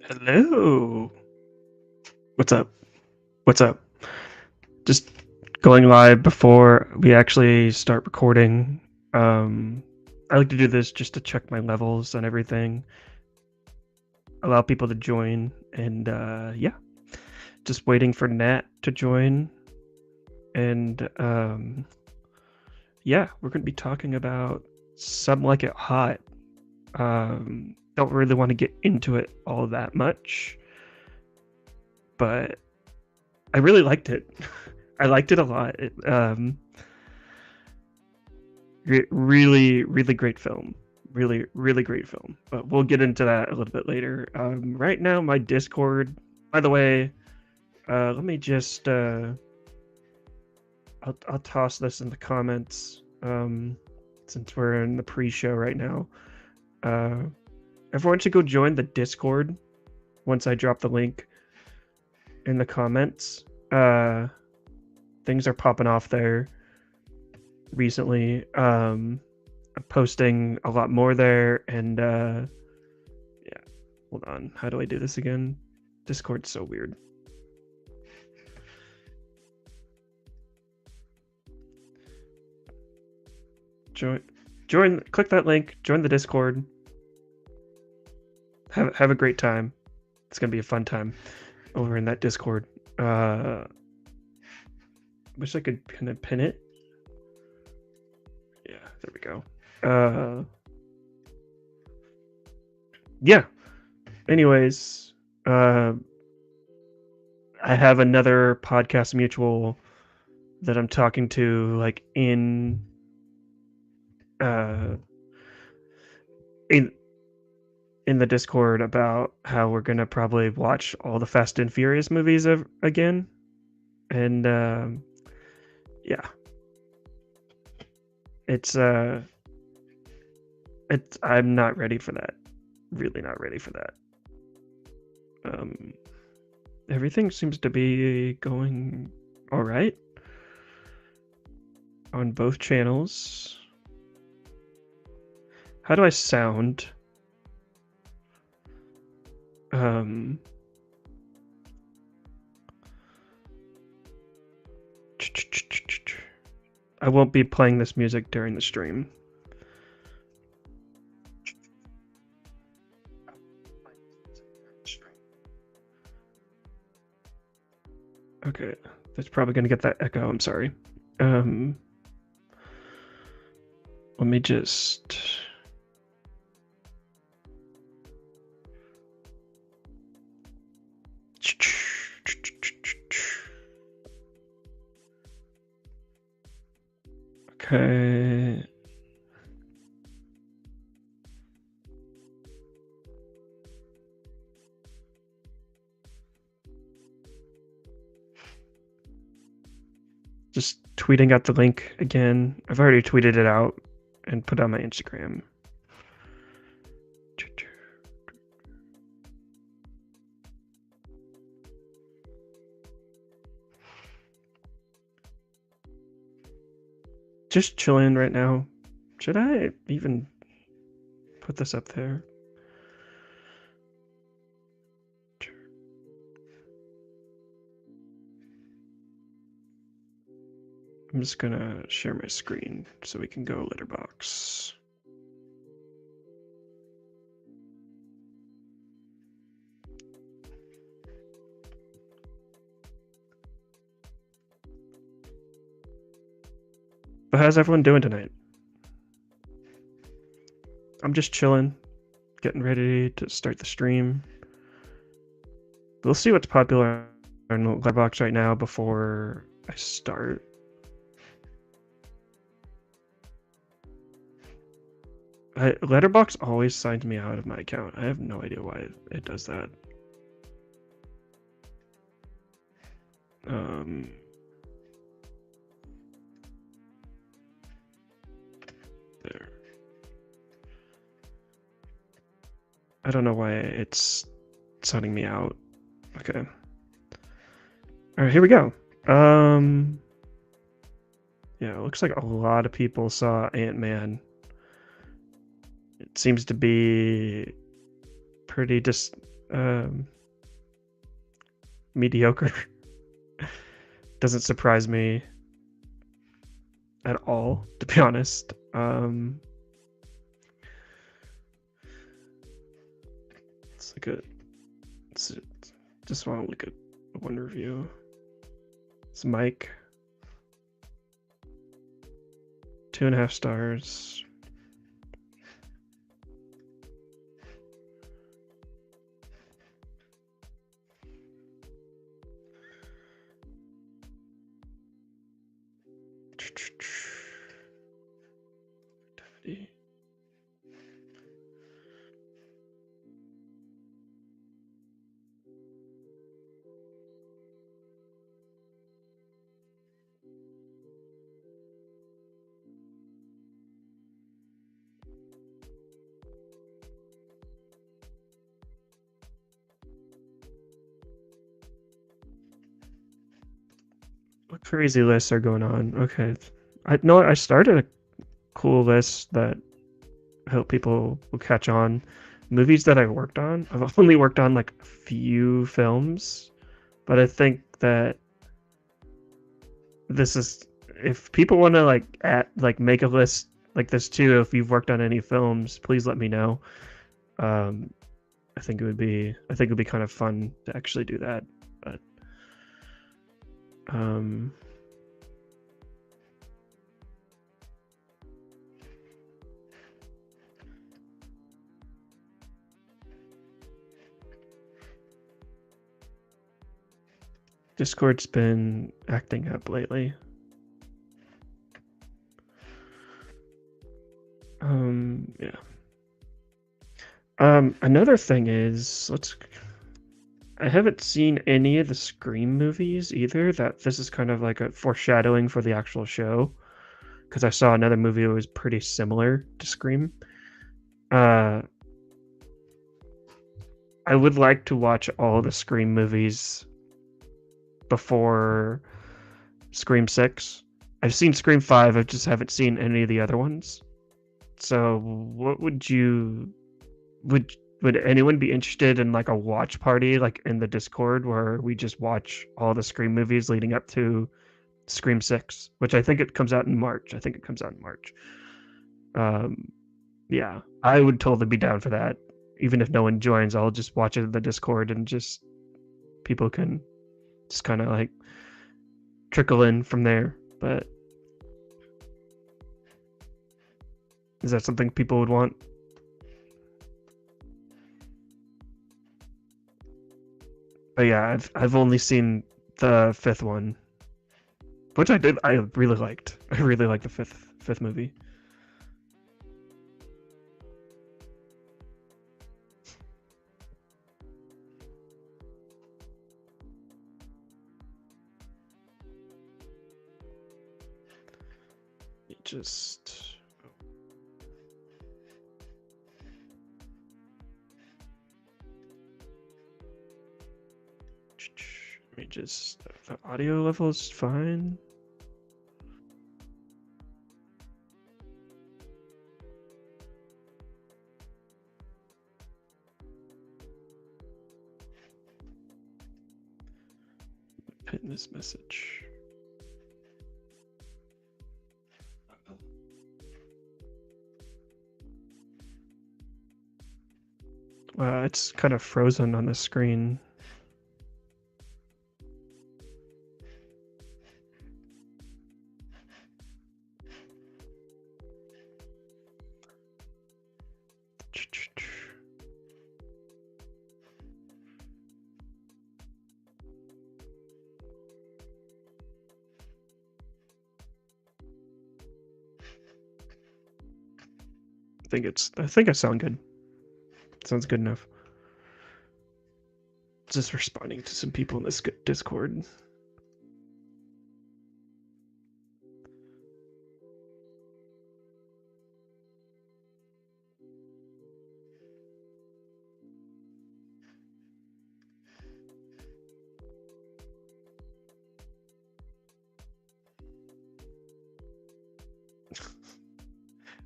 Hello. What's up? What's up? Just going live before we actually start recording. Um, I like to do this just to check my levels and everything, allow people to join, and yeah, just waiting for Nat to join. And yeah, we're gonna be talking about Some Like It Hot. Don't really want to get into it all that much, but I really liked it. I liked it a lot. Really, really great film. Really, really great film. But we'll get into that a little bit later. Right now, my Discord. By the way, let me just. I'll toss this in the comments. Since we're in the pre-show right now. Uh, Everyone should go join the Discord once I drop the link in the comments. Things are popping off there recently. I'm posting a lot more there, and yeah. Hold on. How do I do this again? Discord's so weird. Join. Click that link. Join the Discord. Have a great time. It's gonna be a fun time over in that Discord. Wish I could pin it. Yeah, there we go. Yeah. Anyways, I have another podcast mutual that I'm talking to, like in the Discord, about how we're gonna probably watch all the Fast and Furious movies again, and yeah, it's I'm not ready for that. Really not ready for that. Everything seems to be going all right on both channels. How do I sound? I won't be playing this music during the stream. Okay, that's probably gonna get that echo. I'm sorry. Let me just. Okay. Just tweeting out the link again. I've already tweeted it out and put on my Instagram. Just chilling right now. Should I even put this up there? I'm just gonna share my screen so we can go letterbox. But how's everyone doing tonight? I'm just chilling, getting ready to start the stream. We'll see what's popular in letterbox right now before I start. Letterbox always signs me out of my account. I have no idea why it does that. There. I don't know why it's signing me out. Okay. All right, here we go. Yeah, it looks like a lot of people saw Ant-Man. It seems to be pretty um, mediocre. Doesn't surprise me at all, to be honest. It's like it's just want to look at one review. It's Mike, 2.5 stars. What crazy lists are going on? Okay, I know I started a cool list that I hope people will catch on. Movies that I worked on. I've only worked on like a few films, but I think that this is if people want to make a list like this too. If you've worked on any films, please let me know. Um, I think it would be kind of fun to actually do that. But um, Discord's been acting up lately. Yeah. Another thing is, I haven't seen any of the Scream movies either. That this is kind of like a foreshadowing for the actual show, because I saw another movie that was pretty similar to Scream. I would like to watch all the Scream movies before Scream 6. I've seen Scream 5, I just haven't seen any of the other ones. So, what would anyone be interested in like a watch party like in the Discord where we just watch all the Scream movies leading up to Scream 6, which I think it comes out in March. Yeah, I would totally be down for that. Even if no one joins, I'll just watch it in the Discord and just people can just kind of like trickle in from there. But is that something people would want? But yeah, I've only seen the fifth one, which I really liked. I really liked the fifth movie. It just let me just the audio level is fine. Pin this message. It's kind of frozen on the screen. I think I sound good. Sounds good enough. Just responding to some people in this Discord.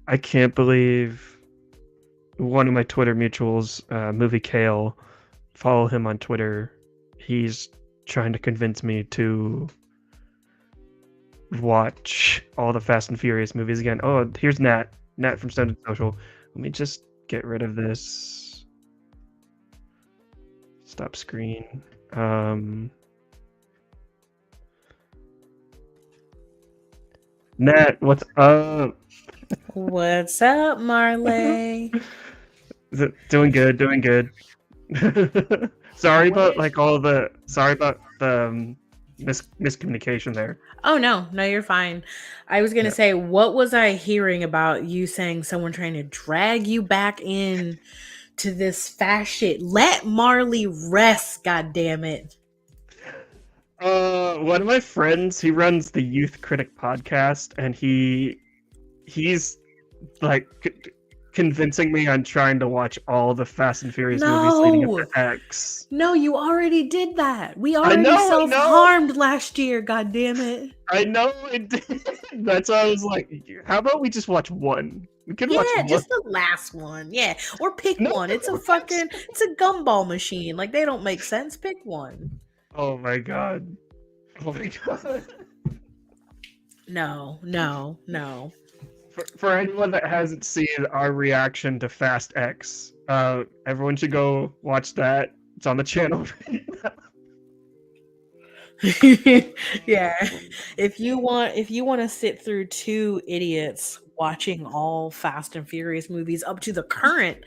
I can't believe one of my Twitter mutuals, Movie Kale, follow him on Twitter. He's trying to convince me to watch all the Fast and Furious movies again. Oh, here's Nat from Stone Social. Let me just get rid of this. Stop screen. Nat, what's up? What's up, Marley? Doing good. Sorry about the miscommunication there. Oh, no, you're fine. I was going to say, what was I hearing about you saying someone trying to drag you back in to this fast shit? Let Marley rest, goddammit. One of my friends, he runs the Youth Critic podcast, and he's like convincing me on trying to watch all the Fast and Furious movies leading up to X. No, you already did that. We already self-harmed last year, goddammit. I know it did. That's why I was like, how about we just watch one? We can watch one. Just the last one. Yeah. Or pick one. It's a gumball machine. Like, they don't make sense. Pick one. Oh my god. No. For anyone that hasn't seen our reaction to Fast X, everyone should go watch that. It's on the channel right now. Yeah. If you want to sit through two idiots watching all Fast and Furious movies up to the current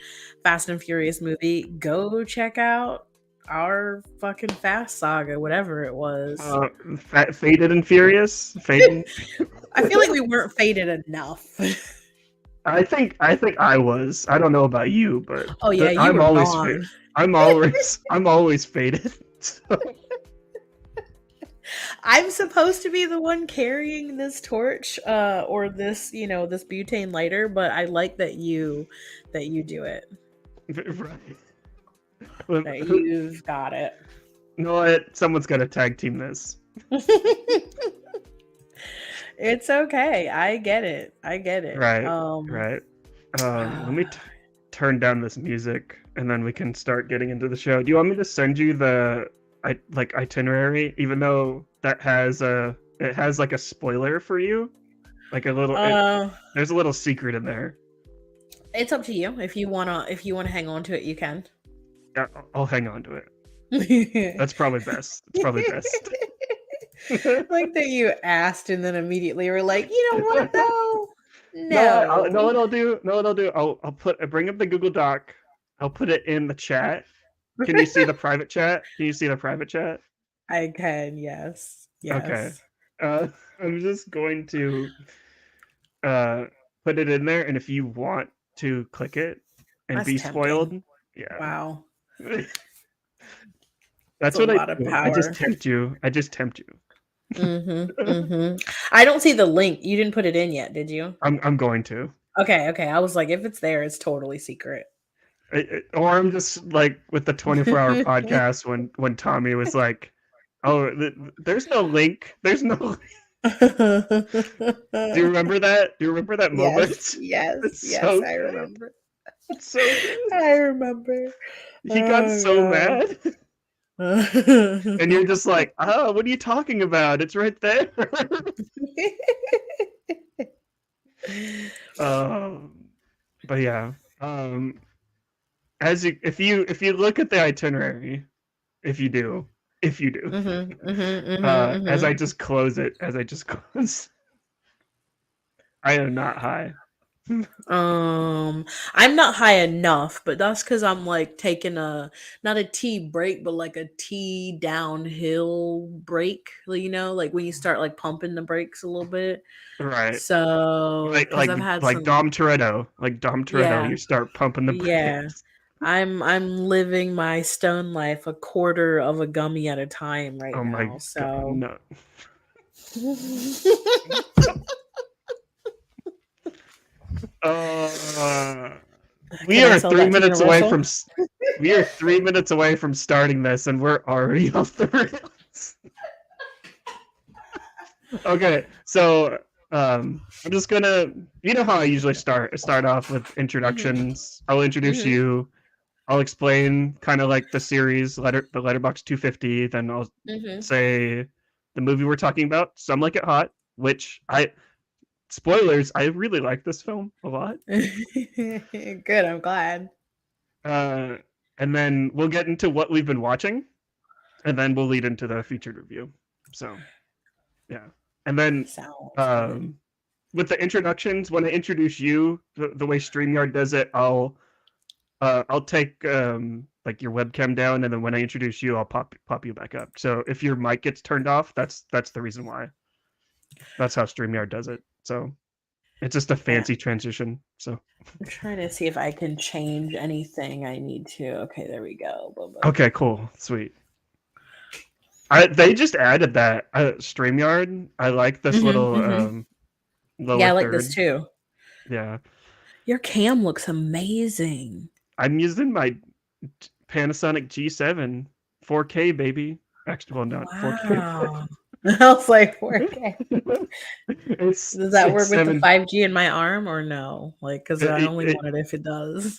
Fast and Furious movie, go check out our fucking Fast Saga, whatever it was. Faded and Furious? Faded. I feel like we weren't faded enough. I think I was. I don't know about you, but oh yeah, I'm always faded. I'm always faded. So. I'm supposed to be the one carrying this torch, or this, this butane lighter, but I like that you do it. Right. That you've got it. You know what? Someone's got to tag team this. It's okay. I get it. Right. Right. Let me turn down this music, and then we can start getting into the show. Do you want me to send you the itinerary, even though that has like a spoiler for you, like a little? There's a little secret in there. It's up to you. If you wanna hang on to it, you can. Yeah, I'll hang on to it. That's probably best. It's probably best. Like that you asked and then immediately were like, you know what though? No. Know what I'll do? I'll bring up the Google Doc. I'll put it in the chat. Can you see the private chat? I can, yes. Okay. I'm just going to put it in there, and if you want to click it and That's be tempting. Spoiled, yeah. Wow. That's what I do. I just tempt you. I don't see the link. You didn't put it in yet, did you? I'm going to. Okay. I was like, if it's there, it's totally secret. Or I'm just like with the 24-hour podcast when Tommy was like, "Oh, there's no link. There's no link." Do you remember that? Moment? Yes, so I remember. It's so good. I remember. He got so mad. And you're just like, "Oh, what are you talking about? It's right there." But yeah. If you look at the itinerary, if you do, as I just close, I am not high. I'm not high enough, but that's because I'm like taking not a tea break, but like a tea downhill break. Like when you start like pumping the brakes a little bit. Right. So like Dom Toretto, Yeah. You start pumping the brakes. Yeah. I'm living my stone life a quarter of a gummy at a time right now. My so God, no. We are 3 minutes away from. We are 3 minutes away from starting this, and we're already off the rails. Okay, so I'm just gonna. You know how I usually start off with introductions. I'll introduce you. I'll explain kind of like the series, the Letterbox 250. Then I'll Mm-hmm. say the movie we're talking about, Some Like It Hot, which I spoilers, I really like this film a lot. Good, I'm glad. Uh, and then we'll get into what we've been watching, and then we'll lead into the featured review. So yeah, and then Sounds good. um, with the introductions, when I introduce you, the way StreamYard does it, I'll take like your webcam down, and then when I introduce you, I'll pop you back up. So if your mic gets turned off, that's the reason why. That's how StreamYard does it. So it's just a Yeah, fancy transition. So I'm trying to see if I can change anything I need to. Okay, there we go. Boom, boom. okay, cool, sweet. They just added that StreamYard. I like this Mm-hmm, little mm-hmm. lower Yeah, I like this third. too. Yeah, Your cam looks amazing. I'm using my Panasonic G7 4K baby. Actually, well, not 4K. Wow. I was like, 4K. it's Does that it's work with the seven. 5G in my arm or no? Like, because I It, only it, want it if it does.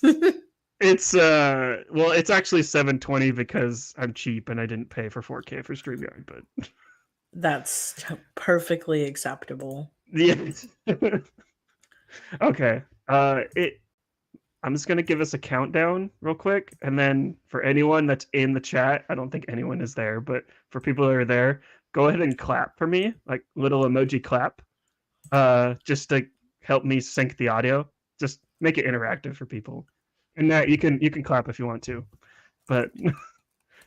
it's well, it's actually 720 because I'm cheap and I didn't pay for 4K for StreamYard, but That's perfectly acceptable. yeah. Okay. It I'm just gonna give us a countdown real quick, and then for anyone that's in the chat, I don't think anyone is there, but for people that are there, go ahead and clap for me, like little emoji clap, just to help me sync the audio. Just make it interactive for people. And that you can clap if you want to, but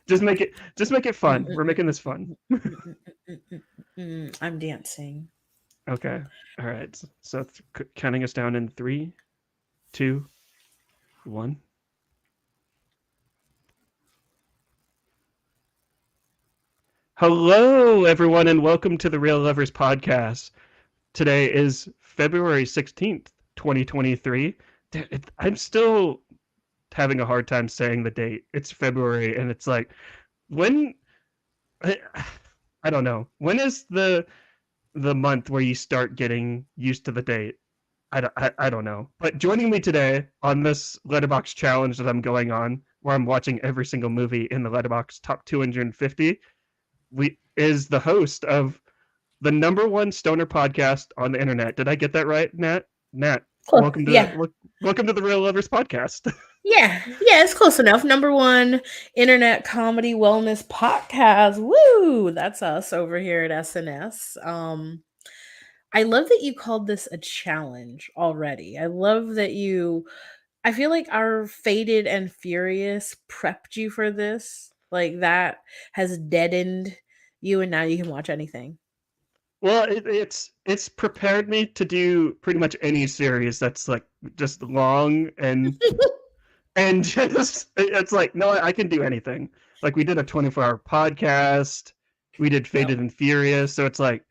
just make it fun. We're making this fun. I'm dancing. Okay. All right. So counting us down in 3, 2, 1. Hello, everyone, and welcome to the Real Lovers Podcast. Today is February 16th, 2023. I'm still having a hard time saying the date. It's February, and it's like, when, I, I don't know. When is the month where you start getting used to the date? I don't know. But joining me today on this Letterbox challenge that I'm going on, where I'm watching every single movie in the Letterbox top 250, is the host of the number one stoner podcast on the internet. Did I get that right, Nat? Nat, Close. welcome to Yeah. welcome to the Real Lovers Podcast. Yeah. Yeah. It's close enough. Number one internet comedy wellness podcast. Woo! That's us over here at SNS. I love that you called this a challenge already. I love that you I feel like our Faded and Furious prepped you for this. Like that has deadened you and now you can watch anything. Well, it's prepared me to do pretty much any series that's like just long and just it's like no, I can do anything. Like we did a 24-hour podcast, we did Yep. Faded and Furious, so it's like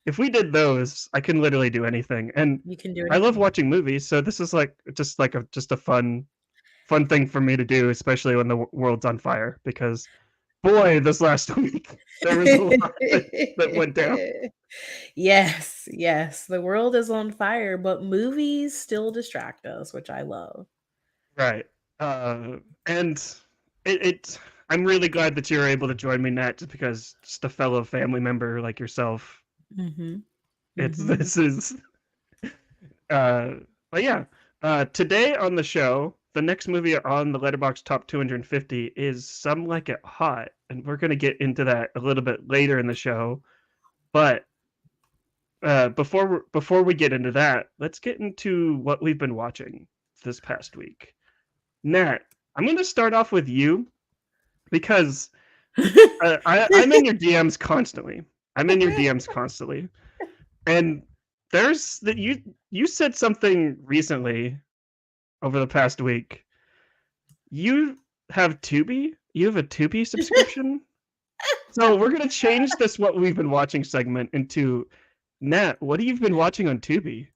if we did those, I can literally do anything. And You can do I love anything. watching movies, so this is like just a fun thing for me to do, especially when the world's on fire. Because boy, this last week there was a lot that went down. Yes, yes. The world is on fire, but movies still distract us, which I love. Right, and it I'm really glad that you're able to join me, Nat, just because just a fellow family member like yourself. Mhm. It's Mhm. this is Uh, but yeah, today on the show, the next movie on the Letterbox Top 250 is Some Like It Hot, and we're gonna get into that a little bit later in the show. But before we get into that, let's get into what we've been watching this past week. Nat, I'm gonna start off with you because I'm in your DMs constantly. I'm in your DMs constantly, and there's that you said something recently over the past week. You have Tubi? You have a Tubi subscription? So we're gonna change this what we've been watching segment into Nat, what have you been watching on Tubi?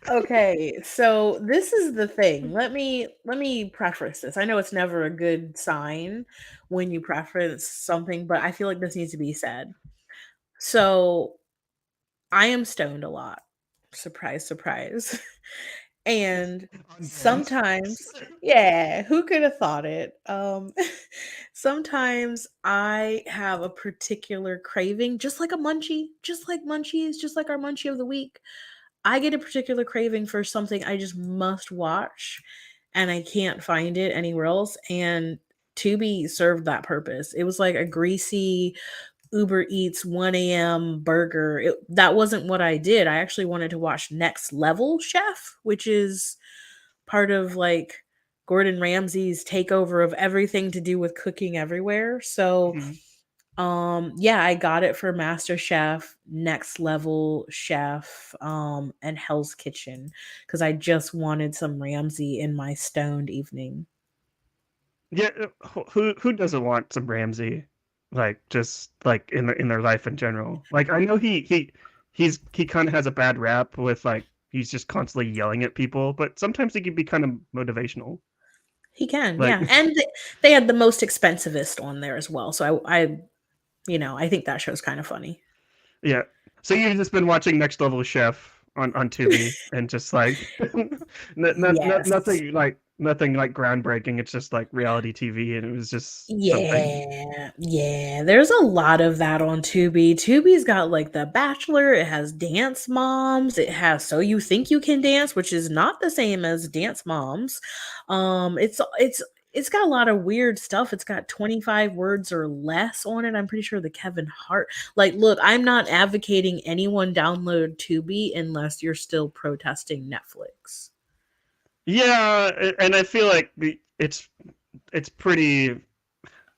Okay, so this is the thing. Let me preface this. I know it's never a good sign when you preface something, but I feel like this needs to be said. So, I am stoned a lot. Surprise, surprise. And On brand. sometimes, yeah, who could have thought it? Sometimes I have a particular craving, just like a munchie, just like munchies, just like our munchie of the week. I get a particular craving for something I just must watch, and I can't find it anywhere else. And Tubi served that purpose. It was like a greasy Uber Eats 1 a.m. burger. That wasn't what I did. I actually wanted to watch Next Level Chef, which is part of like Gordon Ramsay's takeover of everything to do with cooking everywhere. So Mhm. yeah, I got it for Master Chef, Next Level Chef, and Hell's Kitchen because I just wanted some Ramsay in my stoned evening. Yeah, who doesn't want some Ramsey, like just like in their life in general? Like I know he kind of has a bad rap with like he's just constantly yelling at people, but sometimes he can be kind of motivational. He can, Like yeah, and they had the most expensivest on there as well. So I think that show's kind of funny. yeah, so you've just been watching Next Level Chef on Tubi and just like Yes. nothing like groundbreaking. It's just like reality TV, and it was just something. Yeah, yeah. There's a lot of that on Tubi. Tubi's got like The Bachelor, it has Dance Moms, it has So You Think You Can Dance, which is not the same as Dance Moms. It's got a lot of weird stuff. It's got 25 words or less on it. I'm pretty sure the Kevin Hart. Like, look, I'm not advocating anyone download Tubi unless you're still protesting Netflix. Yeah, and I feel like it's pretty.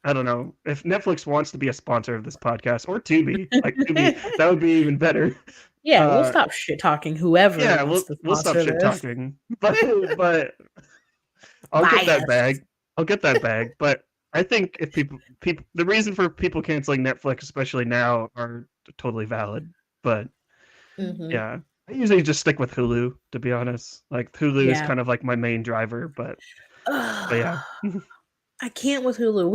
I don't know if Netflix wants to be a sponsor of this podcast or Tubi, like Tubi, that would be even better. Yeah, we'll Uh, stop shit talking whoever yeah, wants to we'll stop sponsor shit this. talking, but I'll get that Biased. bag. I'll get that bag. But I think if people the reason for people canceling Netflix, especially now, are totally valid. But Mhm. yeah, I usually just stick with Hulu, to be honest. Like Hulu is Yeah. kind of like my main driver, but Ugh, yeah. I can't with Hulu.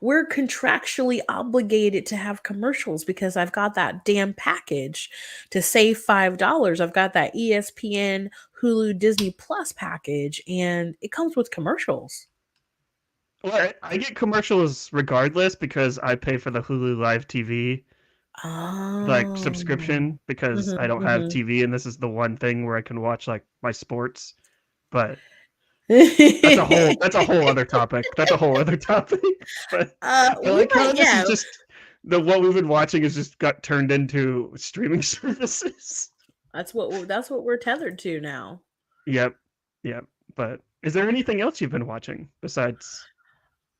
We're contractually obligated to have commercials because I've got that damn package to save $5. I've got that ESPN, Hulu, Disney Plus package, and it comes with commercials. Well, I get commercials regardless because I pay for the Hulu Live TV like Oh. subscription because I Mhm, don't have mhm. TV and this is the one thing where I can watch like my sports. But that's a whole other topic. That's a whole other topic. But I We like how might, this is yeah. just the what we've been watching has just got turned into streaming services. That's what we're tethered to now. Yep, yep. But is there anything else you've been watching besides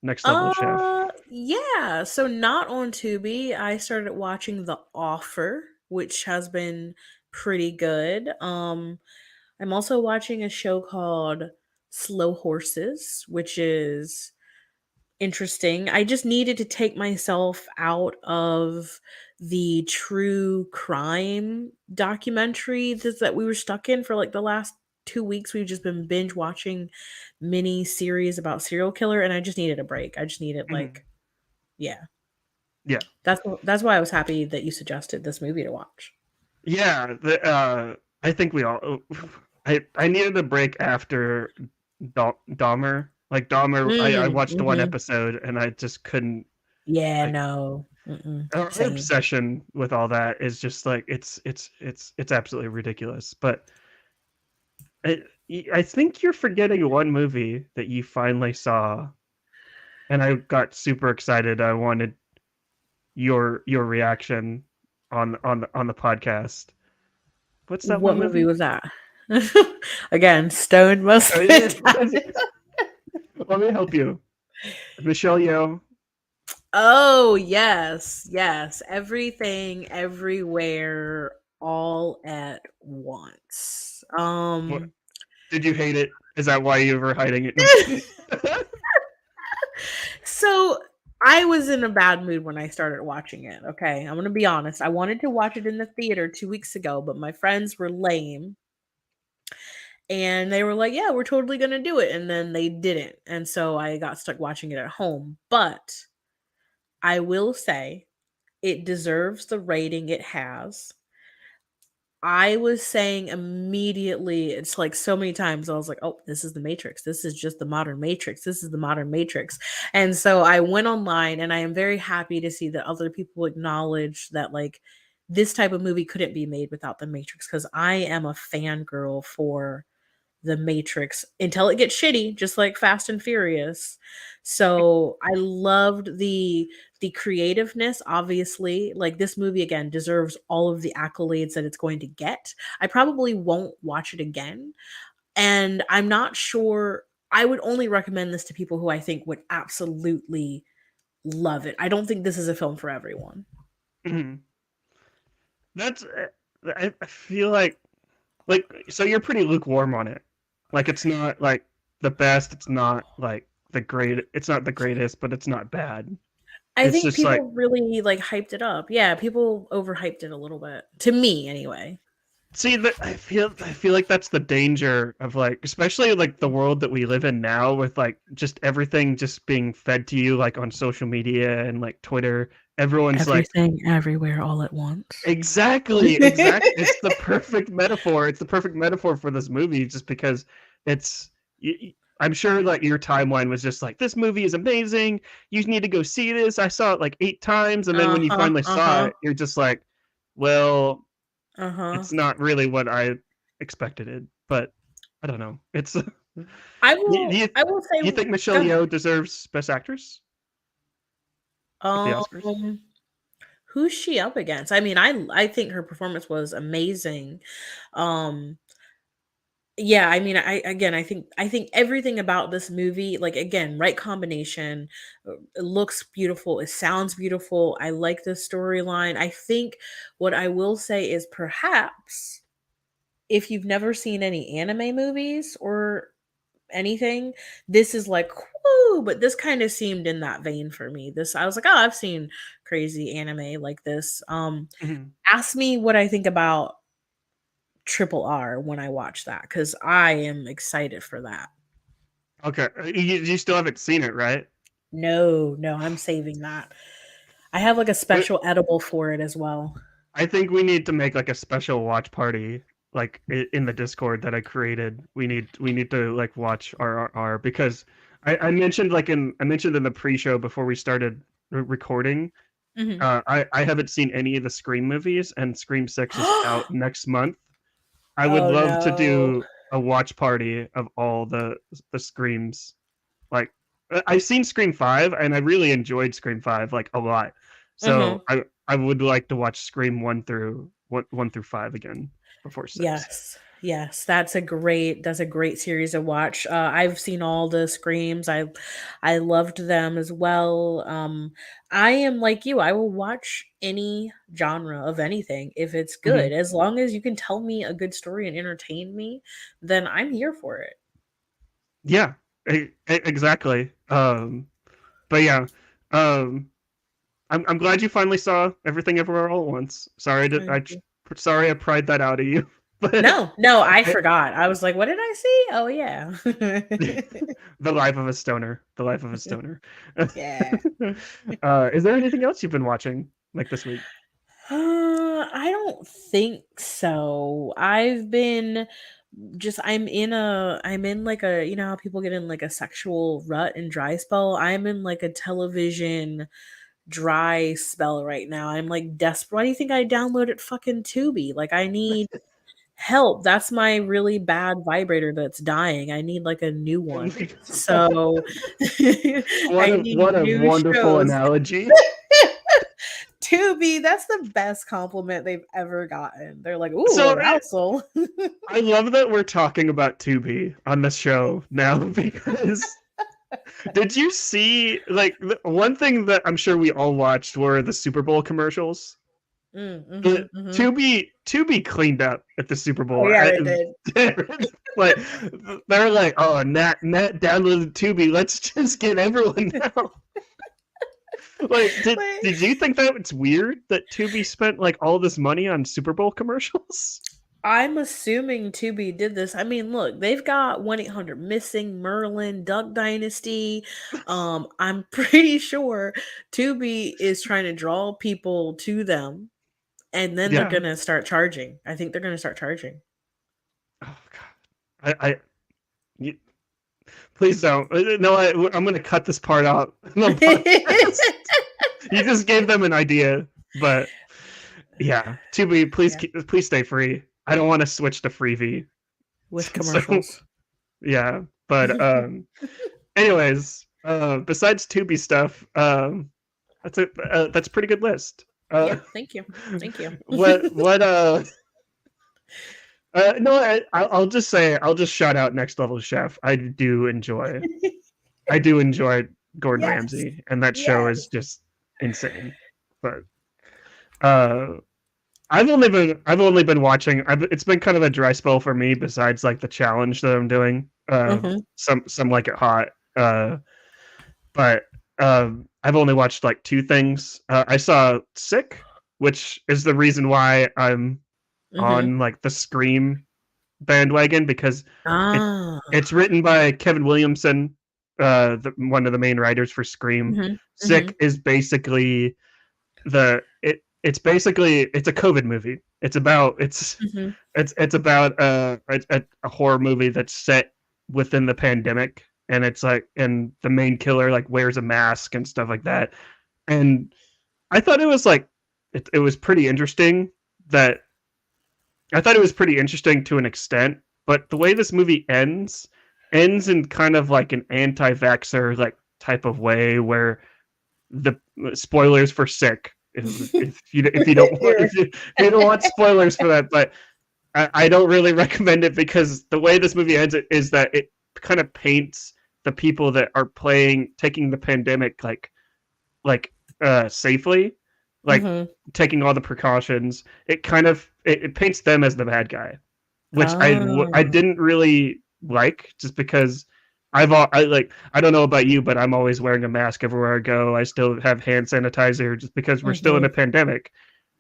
Next Level Chef? Yeah. So not on Tubi. I started watching The Offer, which has been pretty good. I'm also watching a show called Slow Horses, which is interesting. I just needed to take myself out of the true crime documentary that we were stuck in for like the last 2 weeks. We've just been binge watching mini series about serial killer, and I just needed a break. I just needed Mhm. like, yeah. Yeah, That's why I was happy that you suggested this movie to watch. yeah. I think we all. I needed a break after Dahmer. Like Dahmer, I watched one Mhm. episode and I just couldn't. Yeah, Like no. Mm-mm. our Same. obsession with all that is just like it's absolutely ridiculous. But I I think you're forgetting one movie that you finally saw, and I got super excited. I wanted your reaction on the podcast. What's that What one movie movie? was that? Again, Stone most of the time. Let me help you. Michelle Yeoh. Oh, yes, yes. Everything, everywhere, all at once. What did you hate it? Is that why you were hiding it? No, I'm kidding. So I was in a bad mood when I started watching it. Okay. I'm going to be honest. I wanted to watch it in the theater 2 weeks ago, but my friends were lame and they were like, yeah, we're totally going to do it. And then they didn't. And so I got stuck watching it at home. But I will say it deserves the rating it has. I was saying immediately, it's like so many times I was like, "Oh, this is the Matrix. This is just the modern Matrix. This is the modern Matrix." And so I went online and I am very happy to see that other people acknowledge that like this type of movie couldn't be made without the Matrix because I am a fangirl for the Matrix until it gets shitty, just like Fast and Furious. So I loved the creativeness. Obviously, like this movie again deserves all of the accolades that it's going to get. I probably won't watch it again, and I'm not sure. I would only recommend this to people who I think would absolutely love it. I don't think this is a film for everyone. Mhm. That's I feel like so you're pretty lukewarm on it. Like it's not like the best, it's not like it's not the greatest, but it's not bad. I It's think just like people really like hyped it up. Yeah, people overhyped it a little bit. To me anyway. see that I feel like that's the danger of like especially like the world that we live in now with like just everything just being fed to you like on social media and like Twitter. Everyone's like Everything everywhere all at once. exactly. It's the perfect metaphor. It's the perfect metaphor for this movie, just because it's. I'm sure like your timeline was just like this movie is amazing. You need to go see this. I saw it like 8 times, and then when you Uh-huh, finally saw uh-huh, it, you're just like, well, uh-huh. it's not really what I expected it. But I don't know. It's. do you I will say do you think Michelle go ahead. Yeoh deserves Best Actress at the Oscars? Um, who's she up against? I mean, I think her performance was amazing. Um, yeah, I mean, I think everything about this movie, like again, right combination. It looks beautiful. It sounds beautiful. I like the storyline. I think what I will say is perhaps if you've never seen any anime movies or anything, this is like, whoo, but this kind of seemed in that vein for me. This I was like, oh, I've seen crazy anime like this. Mhm. Ask me what I think about Triple R when I watch that because I am excited for that. Okay, you still haven't seen it, right? No, no, I'm saving that. I have like a special edible for it as well. I think we need to make like a special watch party like in the Discord that I created. We need to like watch RRR because I mentioned I mentioned in the pre-show before we started recording. Mhm. I haven't seen any of the Scream movies, and Scream 6 is out next month. I would Oh love to no. do a watch party of all the Screams. Like I've seen Scream 5 and I really enjoyed Scream 5 like a lot. Mhm. So I would like to watch Scream 1 through 5 again before 6. Yes. Yes, that's a great series to watch. I've seen all the Screams. I loved them as well. I am like you. I will watch any genre of anything if it's Mhm. good. As long as you can tell me a good story and entertain me, then I'm here for it. Yeah, exactly. But yeah, um, I'm glad you finally saw Everything Everywhere All at Once. Thank you. Sorry I pried that out of you, but No, no, I I, forgot. I was like, what did I see? Oh yeah. the life of a stoner, the life of a stoner. Yeah. Is there anything else you've been watching like this week? I don't think so. I'm in like a, you know how people get in like a sexual rut and dry spell? I'm in like a television dry spell right now. I'm like desperate. Why do you think I downloaded fucking Tubi? Like I need help. That's my really bad vibrator that's dying. I need like a new one. So I need What a new wonderful shows. analogy. Tubi, that's the best compliment they've ever gotten. They're like, "Ooh, So arousal." I love that we're talking about Tubi on the show now because did you see like one thing that I'm sure we all watched were the Super Bowl commercials? The Mhm, mhm. Tubi cleaned up at the Super Oh, Bowl. yeah, they did. Like they're like, oh, Nat downloaded Tubi. Let's just get everyone now. Like, Like, did you think that it's weird that Tubi spent like all this money on Super Bowl commercials? I'm assuming Tubi did this. I mean, look, they've got 1-800 Missing, Merlin, Duck Dynasty. I'm pretty sure Tubi is trying to draw people to them and then they're Yeah. gonna start charging. I think they're gonna start charging. Oh God. You, please don't. No, I'm gonna cut this part out in the podcast. You just gave them an idea, but yeah. Tubi, please Yeah, please stay free. I don't want to switch to Freevee. with So commercials. yeah, but anyways, besides Tubi stuff, that's a pretty good list. Yeah, thank you, thank you. What no, I'll just say I'll just shout out Next Level Chef. I do enjoy Gordon Yes, Ramsay, and that show yes. is just insane. But uh, I've only been watching. It's been kind of a dry spell for me. Besides, like the challenge that I'm doing, Hmm. some like it hot. But I've only watched like two things. I saw Sick, which is the reason why I'm Hmm. on like the Scream bandwagon because it Ah. it's written by Kevin Williamson, one of the main writers for Scream. Hmm. Hmm. Sick is basically it's a COVID movie. Hmm. It's about a horror movie that's set within the pandemic, and it's like and the main killer like wears a mask and stuff like that. And I thought it was like it was pretty interesting that I thought it was pretty interesting to an extent, but the way this movie ends in kind of like an anti-vaxxer like type of way where the spoilers for Sick if you don't want spoilers for that, but I don't really recommend it because the way this movie ends is that it kind of paints the people that are taking the pandemic safely, like Hmm. taking all the precautions. It paints them as the bad guy, which I Oh. didn't really like just because I don't know about you, but I'm always wearing a mask everywhere I go. I still have hand sanitizer just because we're still in a Hmm. pandemic.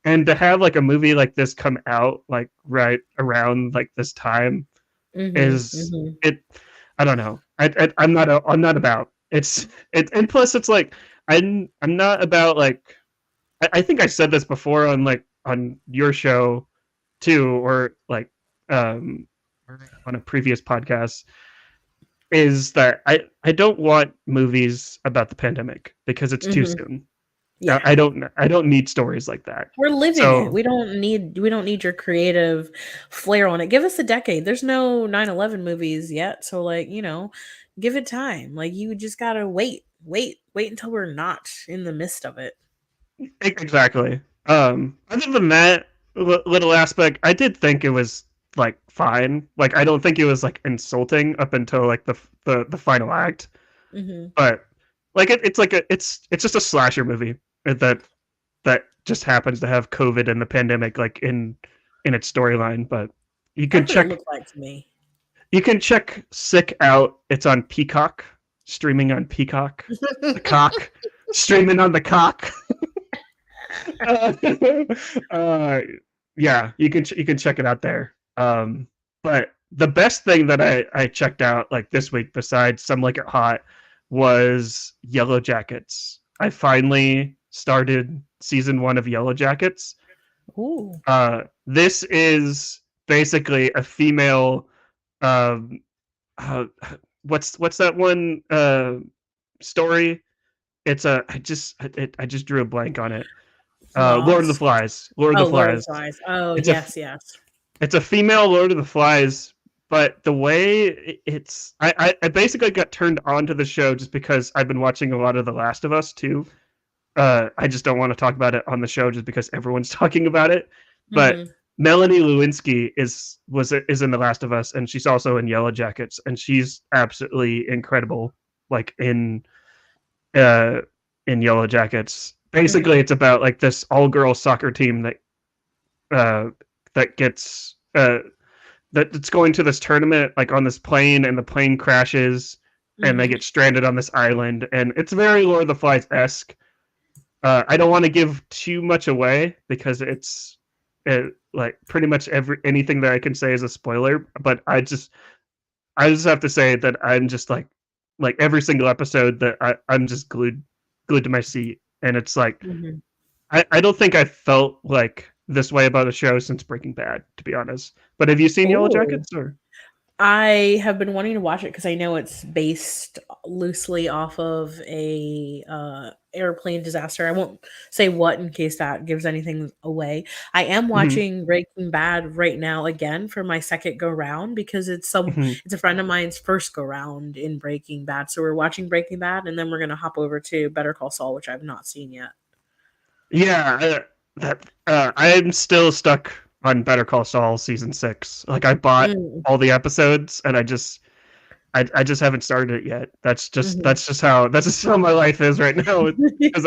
And to have like a movie like this come out like right around like this time Hmm. is Hmm. it I don't know. I'm not about it and plus it's like I'm not about like I think I said this before on like on your show too or like um on a previous podcast is that I don't want movies about the pandemic because it's too Hmm. soon. Yeah. I don't need stories like that. We're living it. So We don't need your creative flair on it. Give us a decade. There's no 9/11 movies yet, so like, give it time. Like you just got to wait. Wait until we're not in the midst of it. exactly. Other than that little aspect, I did think it was like fine. Like I don't think it was like insulting up until like the final act. Mhm. But like it's just a slasher movie that just happens to have COVID and the pandemic like in its storyline. But you can That's what it check looked like to me. you can check Sick out. It's on Peacock, streaming on Peacock. The cock, streaming on the cock. uh, uh, yeah, you can check it out there. But the best thing that I checked out like this week, besides Some Like It Hot, was Yellow Jackets. I finally started season 1 of Yellow Jackets. Ooh. This is basically a female. Um, uh, what's that one story? It's a I just drew a blank on it. Lord of the Lost. Flies. Lord of Oh, the Lord of the Flies. Flies. Oh, It's a yes, yes. it's a female Lord of the Flies, but the way it's I basically got turned on to the show just because I've been watching a lot of The Last of Us too. I just don't want to talk about it on the show just because everyone's talking about it. But Mhm. Melanie Lewinsky is in The Last of Us, and she's also in Yellow Jackets, and she's absolutely incredible. Like uh, in Yellow Jackets, basically Mhm. it's about like this all girl soccer team uh, that gets that's going to this tournament like on this plane, and the plane crashes, and they Mhm. get stranded on this island, and it's very Lord of the Flies esque. I don't want to give too much away because like pretty much anything that I can say is a spoiler. But I just have to say that I'm just like every single episode that I'm just glued to my seat, and it's like Mhm. I don't think I felt like this way about a show since Breaking Bad, to be honest. But have you seen Yellow Ooh. Jackets? Or I have been wanting to watch it because I know it's based loosely off of a airplane disaster. I won't say what in case that gives anything away. I am Mhm, watching Breaking Bad right now again for my second go round because mhm. it's a friend of mine's first go round in Breaking Bad. So we're watching Breaking Bad and then we're gonna hop over to Better Call Saul, which I've not seen yet. Yeah, I'm still stuck on Better Call Saul season 6. Like I bought Mm, all the episodes and I just haven't started it yet. mhm. That's just how my life is right now. Because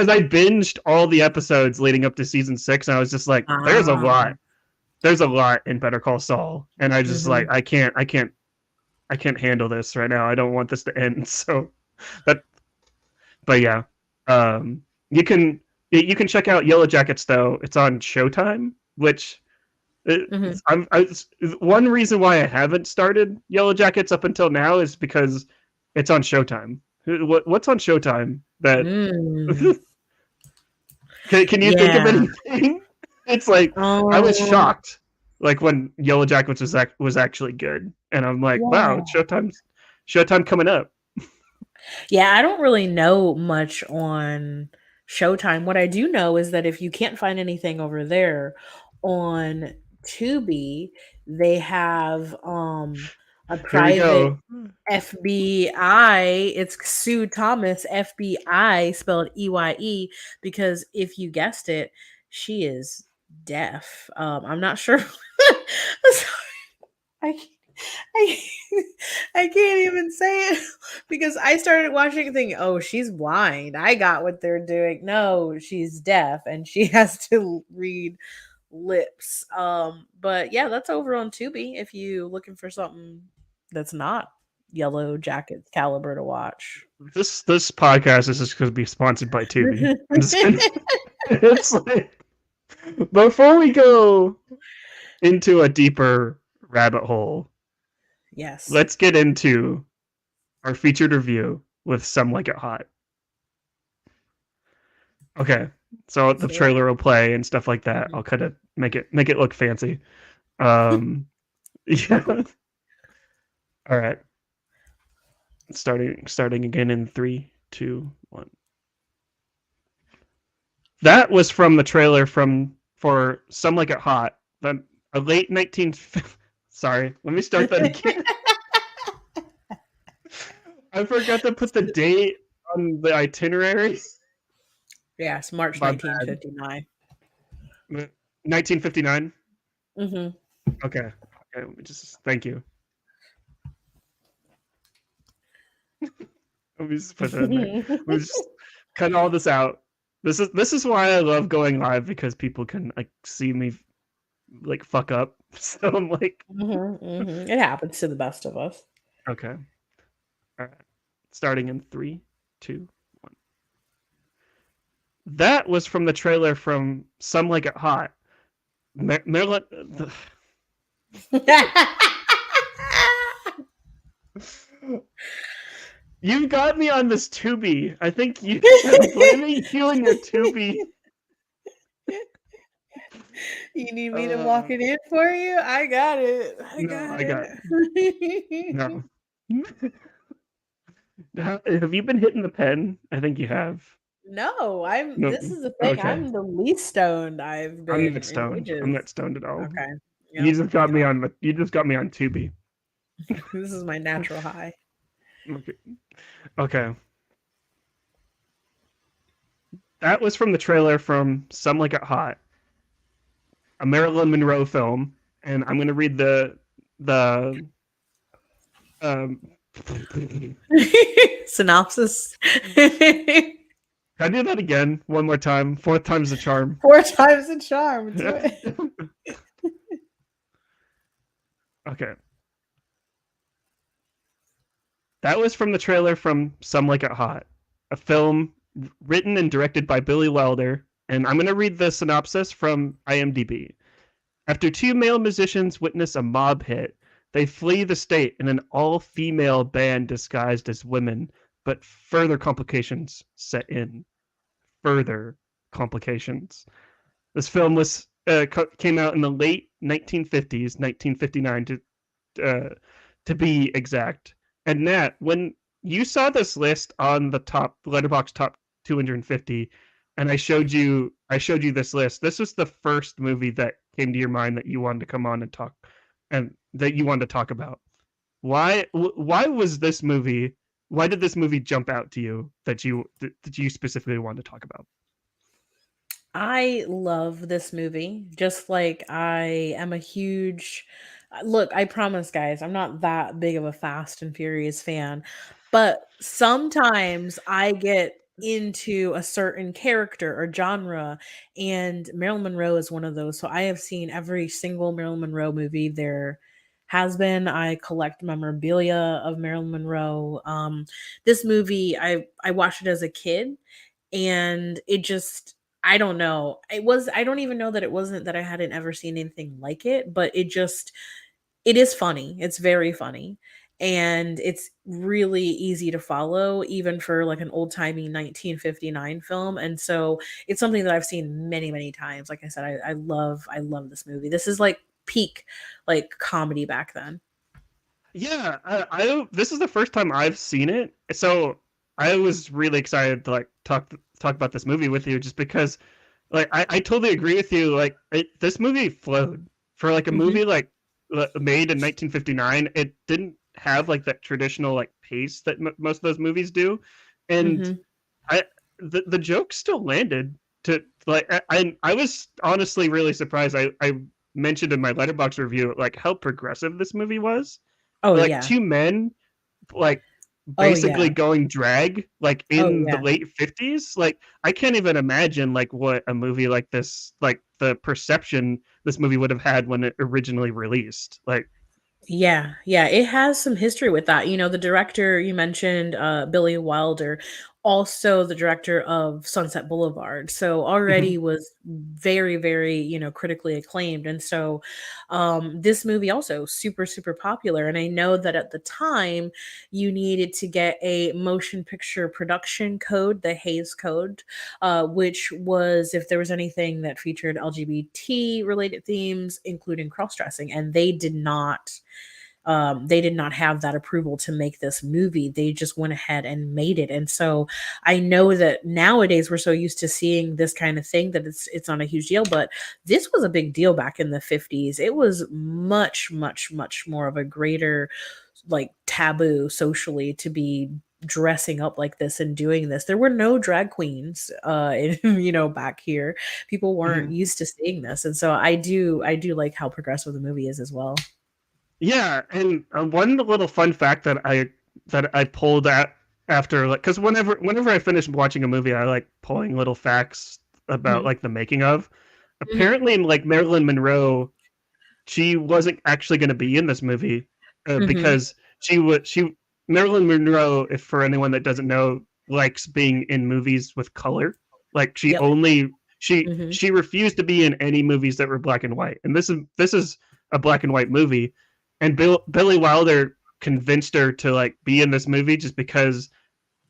I binged all the episodes leading up to season 6 and I was just like, there's a Ah. lot. There's a lot in Better Call Saul. And I just like Mhm. I can't handle this right now. I don't want this to end. So that but yeah. Um you can you can check out Yellow Jackets though. It's on Showtime, which Mhm. one reason why I haven't started Yellow Jackets up until now is because it's on Showtime. What's on Showtime that Mm. can you think of Yeah. anything? It's like I was Um, shocked like when Yellow Jackets was actually good, and I'm like, wow, yeah. it's Showtime coming up. Yeah, I don't really know much on Showtime. What I do know is that if you can't find anything over there on Tubi, they have a Here we private go. FBI. It's Sue Thomas, FBI, spelled EYE, because if you guessed it, she is deaf. I'm not sure. I I I can't even say it because I started watching and thinking, "Oh, she's blind. I got what they're doing." No, she's deaf and she has to read lips. But yeah, that's over on Tubi if you looking for something that's not Yellow Jackets caliber to watch. This podcast is just going to be sponsored by Tubi. I'm just kidding. It's like before we go into a deeper rabbit hole, Yes. let's get into our featured review with Some Like It Hot. Okay, so Let's the do it. trailer will play and stuff like that. Mhm. I'll kind of make it look fancy. Um, yeah. All right, starting again in 3, 2, 1. That was from the trailer for Some Like It Hot. A late 19. Sorry, let me start that again. I forgot to put the date on the itinerary. Yes, March My bad. 1959. 1959. Mhm. Okay. Okay. Let me just thank you. Let me just put that in there. Let me just cut all this out. This is why I love going live because people can like see me like fuck up. So I'm like, Mhm, mhm. It happens to the best of us. okay. All right. Starting in 3, 2, 1. That was from the trailer from Some Like It Hot. Marilyn. You got me on this Tubi. I think I'm blaming you and your Tubi. You need me to walk Uh, it in for you? I got it. I no, got I got it. no. Have you been hitting the pen? I think you have. No, No. this is the thing. Okay. I'm the least stoned I've I'm been not in stoned. I'm ages. not stoned at all. Okay. Yep. You just got me on Tubi. This is my natural high. Okay. Okay. That was from the trailer from Some Like It Hot, a Marilyn Monroe film, and I'm gonna read the um. Can Synopsis. I do that again one more time? Fourth time's the charm. 4 times the charm. Do it. Okay. That was from the trailer from Some Like It Hot, a film written and directed by Billy Wilder. And I'm going to read the synopsis from IMDb. After two male musicians witness a mob hit, they flee the state in an all female band disguised as women, but further complications set in. Further complications. This film was came out in the late 1950s, 1959 to be exact. And Nat, when you saw this list on the top Letterbox top 250, and I showed you this list. This was the first movie that came to your mind that you wanted to come on and talk, and that you wanted to talk about. Why was this movie? Why did this movie jump out to you that you specifically wanted to talk about? I love this movie. Just like I am a huge look, I promise guys, I'm not that big of a Fast and Furious fan, but sometimes I get into a certain character or genre, and Marilyn Monroe is one of those. So I have seen every single Marilyn Monroe movie there has been. I collect memorabilia of Marilyn Monroe. This movie I watched it as a kid, and it just, I don't know. I don't even know that it wasn't that I hadn't ever seen anything like it, but it is funny. It's very funny. And it's really easy to follow, even for like an old timey 1959 film. And so it's something that I've seen many, many times. Like I said, I love this movie. This is like peak like comedy back then. Yeah, I this is the first time I've seen it, so I was really excited to like talk about this movie with you, just because like I totally agree with you. Like this movie flowed for like a Hmm. movie like made in 1959. It didn't have like that traditional like pace that most of those movies do, and Hmm. I the joke still landed. To like I was honestly really surprised. I mentioned in my letterbox review like how progressive this movie was, Oh like yeah. two men like Oh basically yeah. going drag like Oh in the yeah. late 50s. Like I can't even imagine like what a movie like this, like the perception this movie would have had when it originally released. Like Yeah, yeah, it has some history with that. You know, the director you mentioned, Billy Wilder, also the director of Sunset Boulevard. So mhm, already was very, very, critically acclaimed. And so this movie also super, super popular. And I know that at the time you needed to get a motion picture production code, the Hayes Code, which was if there was anything that featured LGBT related themes, including cross dressing, and they did not have that approval to make this movie. They just went ahead and made it. And so I know that nowadays we're so used to seeing this kind of thing that it's not a huge deal, but this was a big deal back in the 50s. It was much, much, much more of a greater like taboo socially to be dressing up like this and doing this. There were no drag queens back here. People weren't mhm. used to seeing this. And so I do like how progressive the movie is as well. Yeah, and one little fun fact that I pulled at after, like, because whenever I finish watching a movie, I like pulling little facts about Mhm. like the making of. Mhm. Apparently, like Marilyn Monroe, she wasn't actually going to be in this movie Mhm. because she Marilyn Monroe, if for anyone that doesn't know, likes being in movies with color. Like Yep. Mhm. she refused to be in any movies that were black and white, and this is a black and white movie, and Billy Wilder convinced her to like be in this movie just because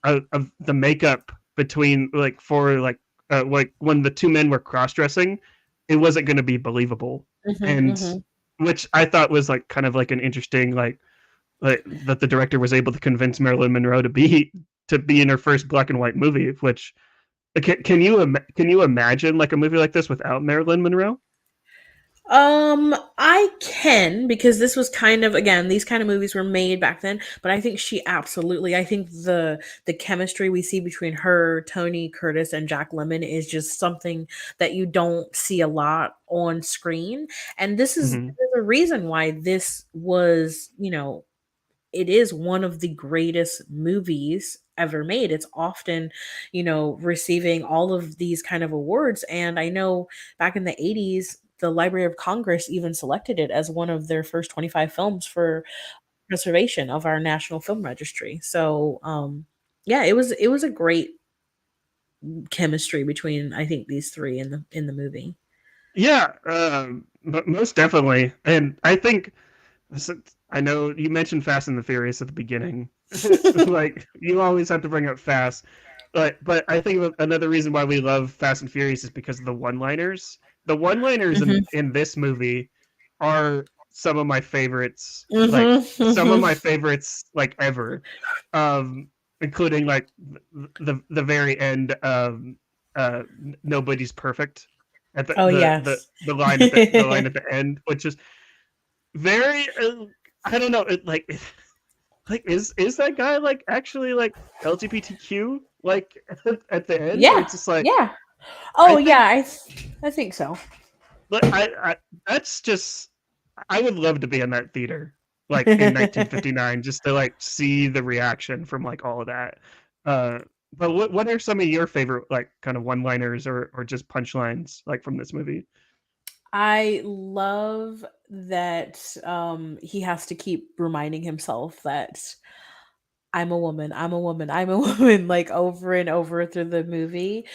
of the makeup between like when the two men were cross dressing, it wasn't going to be believable, Mhm. and Mhm. which I thought was like kind of like an interesting like that the director was able to convince Marilyn Monroe to be in her first black and white movie. Which can you imagine like a movie like this without Marilyn Monroe? I can, because this was kind of, again, these kind of movies were made back then, but I think she absolutely, I think the chemistry we see between her, Tony Curtis, and Jack Lemmon is just something that you don't see a lot on screen. And Mm-hmm. there's a reason why this was, it is one of the greatest movies ever made. It's often, receiving all of these kind of awards. And I know back in the 80s, the Library of Congress even selected it as one of their first 25 films for preservation of our National Film Registry. So, yeah, it was a great chemistry between I think these three in the movie. Yeah, most definitely, and I think I know you mentioned Fast and the Furious at the beginning. Like you always have to bring up Fast, but I think another reason why we love Fast and Furious is because of the one-liners. the one-liners Mhm. in this movie are some of my favorites, like Mhm. some of Mhm. my favorites like ever, including like the very end. Nobody's perfect at Oh, yes. the line at the line at the end, which is very. I don't know. Like is that guy like actually like LGBTQ like at the end? Yeah, It's just like yeah. I Oh, yeah, think I think so. but I that's just I would love to be in that theater like in 1959 just to like see the reaction from like all of that. Uh, but what are some of your favorite like kind of one-liners or just punchlines like from this movie? I love that, he has to keep reminding himself that I'm a woman, I'm a woman, I'm a woman, like, over and over through the movie.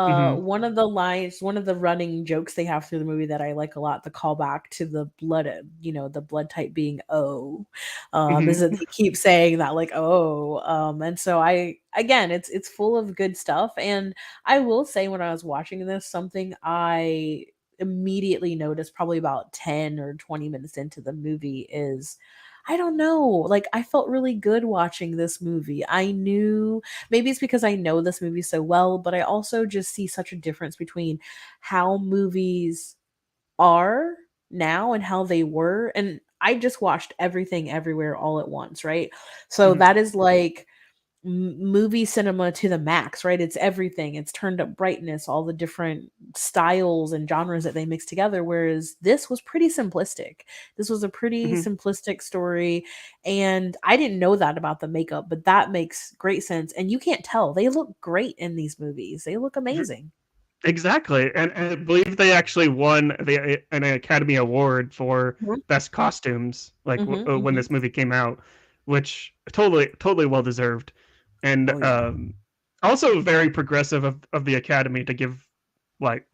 Hmm. One of the lines one of the running jokes they have through the movie that I like a lot, the callback to the blood, the blood type being O, is that Hmm. they keep saying that, like, "Oh," and so it's full of good stuff, and I will say when I was watching this, something I immediately noticed probably about 10 or 20 minutes into the movie is I don't know. Like, I felt really good watching this movie. I knew maybe it's because I know this movie so well, but I also just see such a difference between how movies are now and how they were. And I just watched Everything Everywhere All at Once, right? So Hmm. that is like movie cinema to the max, right? It's everything. It's turned up brightness, all the different styles and genres that they mix together. Whereas this was pretty simplistic. This was a pretty Hmm. simplistic story. And I didn't know that about the makeup, but that makes great sense. And you can't tell. They look great in these movies, they look amazing. Exactly, and I believe they actually won an Academy Award for Mhm, best costumes, like mhm, when mhm. this movie came out, which totally well deserved, and Oh, yeah. also very progressive of the Academy to give like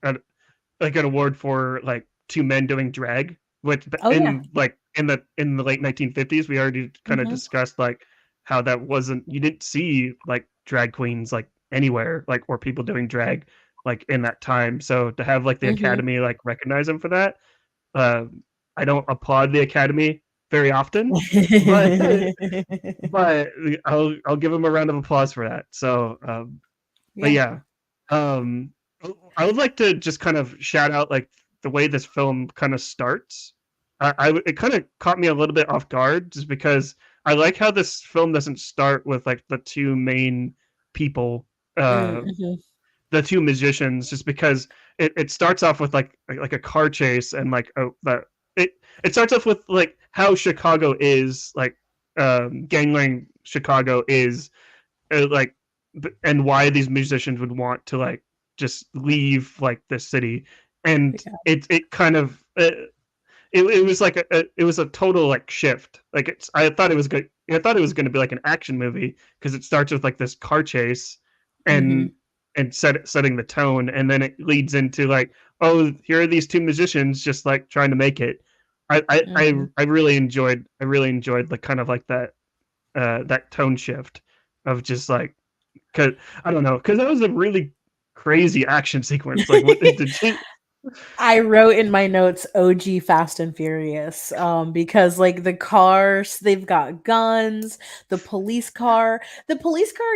like an award for like two men doing drag, which Oh, yeah. in like in the late 1950s we already kind of Mhm, discussed like how that wasn't you didn't see like drag queens like anywhere like or people doing drag like in that time. So to have like the mhm. Academy like recognize them for that, uh, I don't applaud the Academy very often, but but I'll give them a round of applause for that. So but Yeah. yeah, um, I would like to just kind of shout out like the way this film kind of starts. It kind of caught me a little bit off guard just because I like how this film doesn't start with like the two main people, Mm, uh, mhm. the two musicians, just because it starts off with like a car chase and like it it starts off with like how Chicago is like gangland Chicago is like and why these musicians would want to like just leave like the city and Yeah. it kind of it was like it was a total like shift like it's I thought it was good I thought it was going to be like an action movie because it starts with like this car chase Mhm, and setting the tone and then it leads into like oh here are these two musicians just like trying to make it mhm. I really enjoyed like kind of like that tone shift of just like because I don't know because that was a really crazy action sequence. Like, what did you? I wrote in my notes OG Fast and Furious, because like the cars, they've got guns, the police car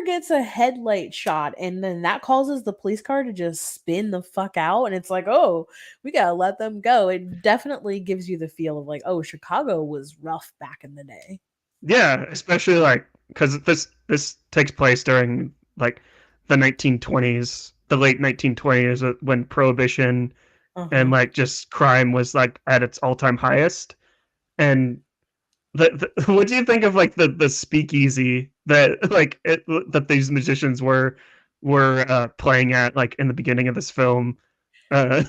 gets a headlight shot, and then that causes the police car to just spin the fuck out. And it's like, oh, we gotta let them go. It definitely gives you the feel of like, oh, Chicago was rough back in the day. Yeah, especially like because this takes place during like the 1920s, the late 1920s, when prohibition and Uh-huh. like just crime was like at its all time highest. And what do you think of like the speakeasy that that these musicians were playing at like in the beginning of this film? Uh,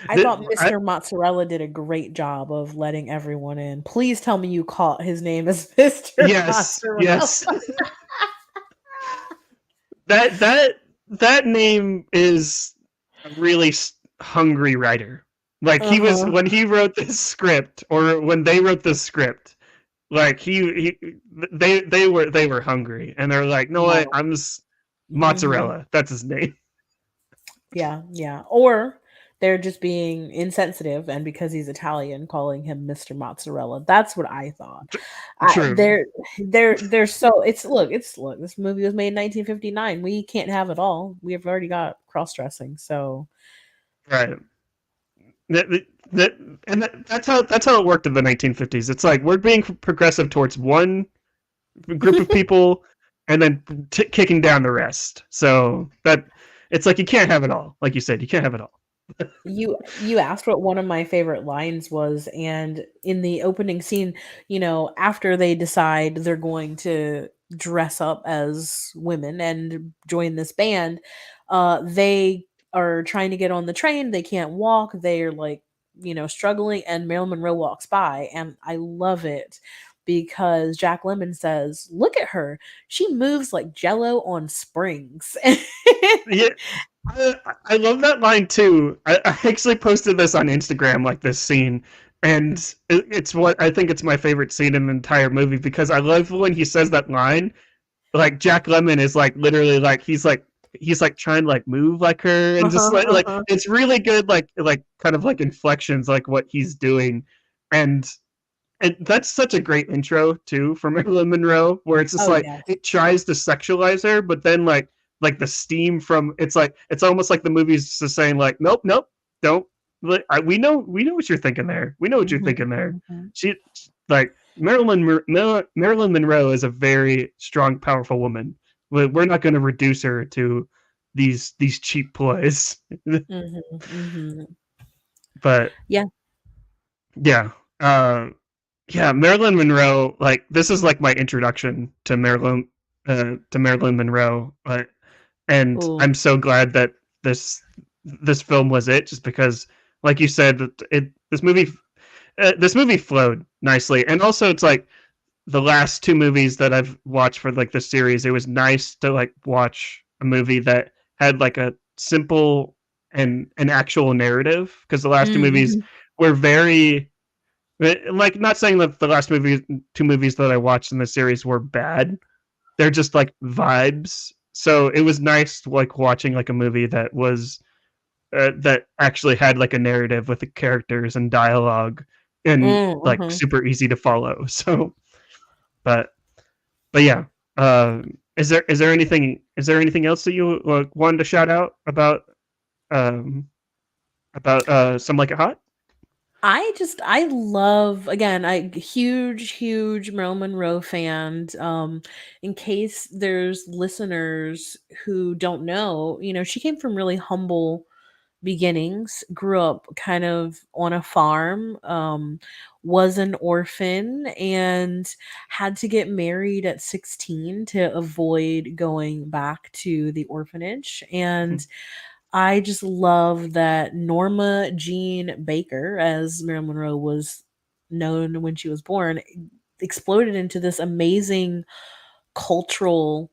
I th- thought I, Mr. Mozzarella did a great job of letting everyone in. Please tell me you caught his name as Mr. yes, Mozzarella. yes. That name is a really hungry writer. Like he was Uh-huh. when he wrote this script, or when they wrote this script. Like they were hungry, and they're like, no, Yeah. what? I'm just Mhm. mozzarella. That's his name. Yeah, yeah. Or They're just being insensitive, and because he's Italian, calling him Mr. Mozzarella. That's what I thought. True. They're so it's look. This movie was made in 1959. We can't have it all. We have already got cross dressing. So Right. That, that, and that's how it worked in the 1950s. It's like we're being progressive towards one group of people, and then kicking down the rest. So that it's like you can't have it all. Like you said, you can't have it all. you asked what one of my favorite lines was, and in the opening scene, after they decide they're going to dress up as women and join this band, they are trying to get on the train. They can't walk. They're like, struggling, and Marilyn Monroe walks by, and I love it because Jack Lemmon says, "Look at her. She moves like jello on springs." Yeah, I love that line too. I actually posted this on Instagram, like this scene, and it's what I think it's my favorite scene in the entire movie because I love when he says that line. Like Jack Lemmon is like literally like he's like trying to like move like her and just Uh-huh, like uh-huh. it's really good like kind of like inflections like what he's doing and and that's such a great intro too for Marilyn Monroe, where it's just Oh, like yes. it tries to sexualize her, but then like the steam from it's almost like the movie's just saying like nope nope don't we know what you're thinking there, we know what you're Mhm, thinking there. mhm. She like Marilyn Monroe is a very strong, powerful woman. We're not going to reduce her to these cheap ploys. Mhm, mhm. But Yeah. yeah, uh, yeah, Marilyn Monroe. Like this is like my introduction to Marilyn Monroe. And Ooh. I'm so glad that this this film was it, just because, like you said, this movie flowed nicely, and also it's like the last two movies that I've watched for like the series. It was nice to like watch a movie that had like a simple and an actual narrative, because the last two movies Mhm. were very like, not saying that the last two movies that I watched in the series were bad. They're just like vibes. So it was nice like watching like a movie that was that actually had like a narrative with the characters and dialogue and like Mhm. super easy to follow. So, but but yeah, uh, is there anything else that you wanted to shout out um, about Some Like It Hot? I love, again, I huge Marilyn Monroe fan. In case there's listeners who don't know, she came from really humble beginnings, grew up kind of on a farm, was an orphan, and had to get married at 16 to avoid going back to the orphanage. And I just love that Norma Jean Baker, as Marilyn Monroe was known when she was born, exploded into this amazing cultural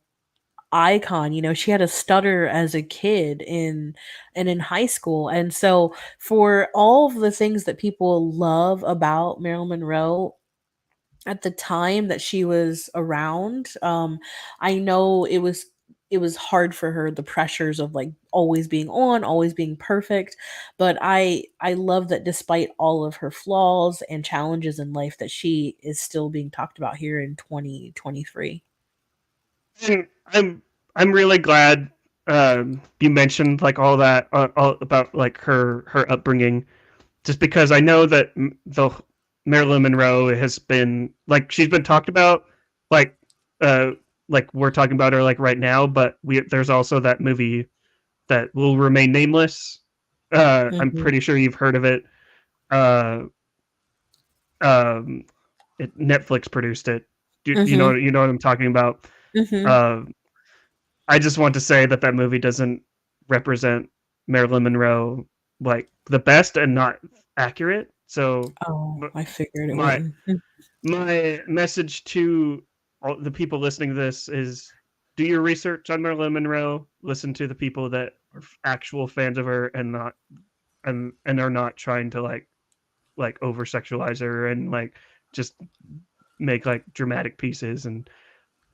icon. She had a stutter as a kid in high school. And so for all of the things that people love about Marilyn Monroe at the time that she was around, I know it was hard for her, the pressures of like always being on, always being perfect. But I love that despite all of her flaws and challenges in life, that she is still being talked about here in 2023. And I'm really glad you mentioned like all that all about like her upbringing, just because I know that the Marilyn Monroe has been like she's been talked about like uh like we're talking about her like right now, but we there's also that movie that will remain nameless. I'm Mhm. pretty sure you've heard of it. Uh, um, Netflix produced it. Mhm. You know what I'm talking about. Mhm. Uh, I just want to say that that movie doesn't represent Marilyn Monroe like the best and not accurate. So Oh, I figured it my wouldn't. my message to all the people listening to this is do your research on Marilyn Monroe. Listen to the people that are actual fans of her and not and are not trying to like over sexualize her and like just make like dramatic pieces and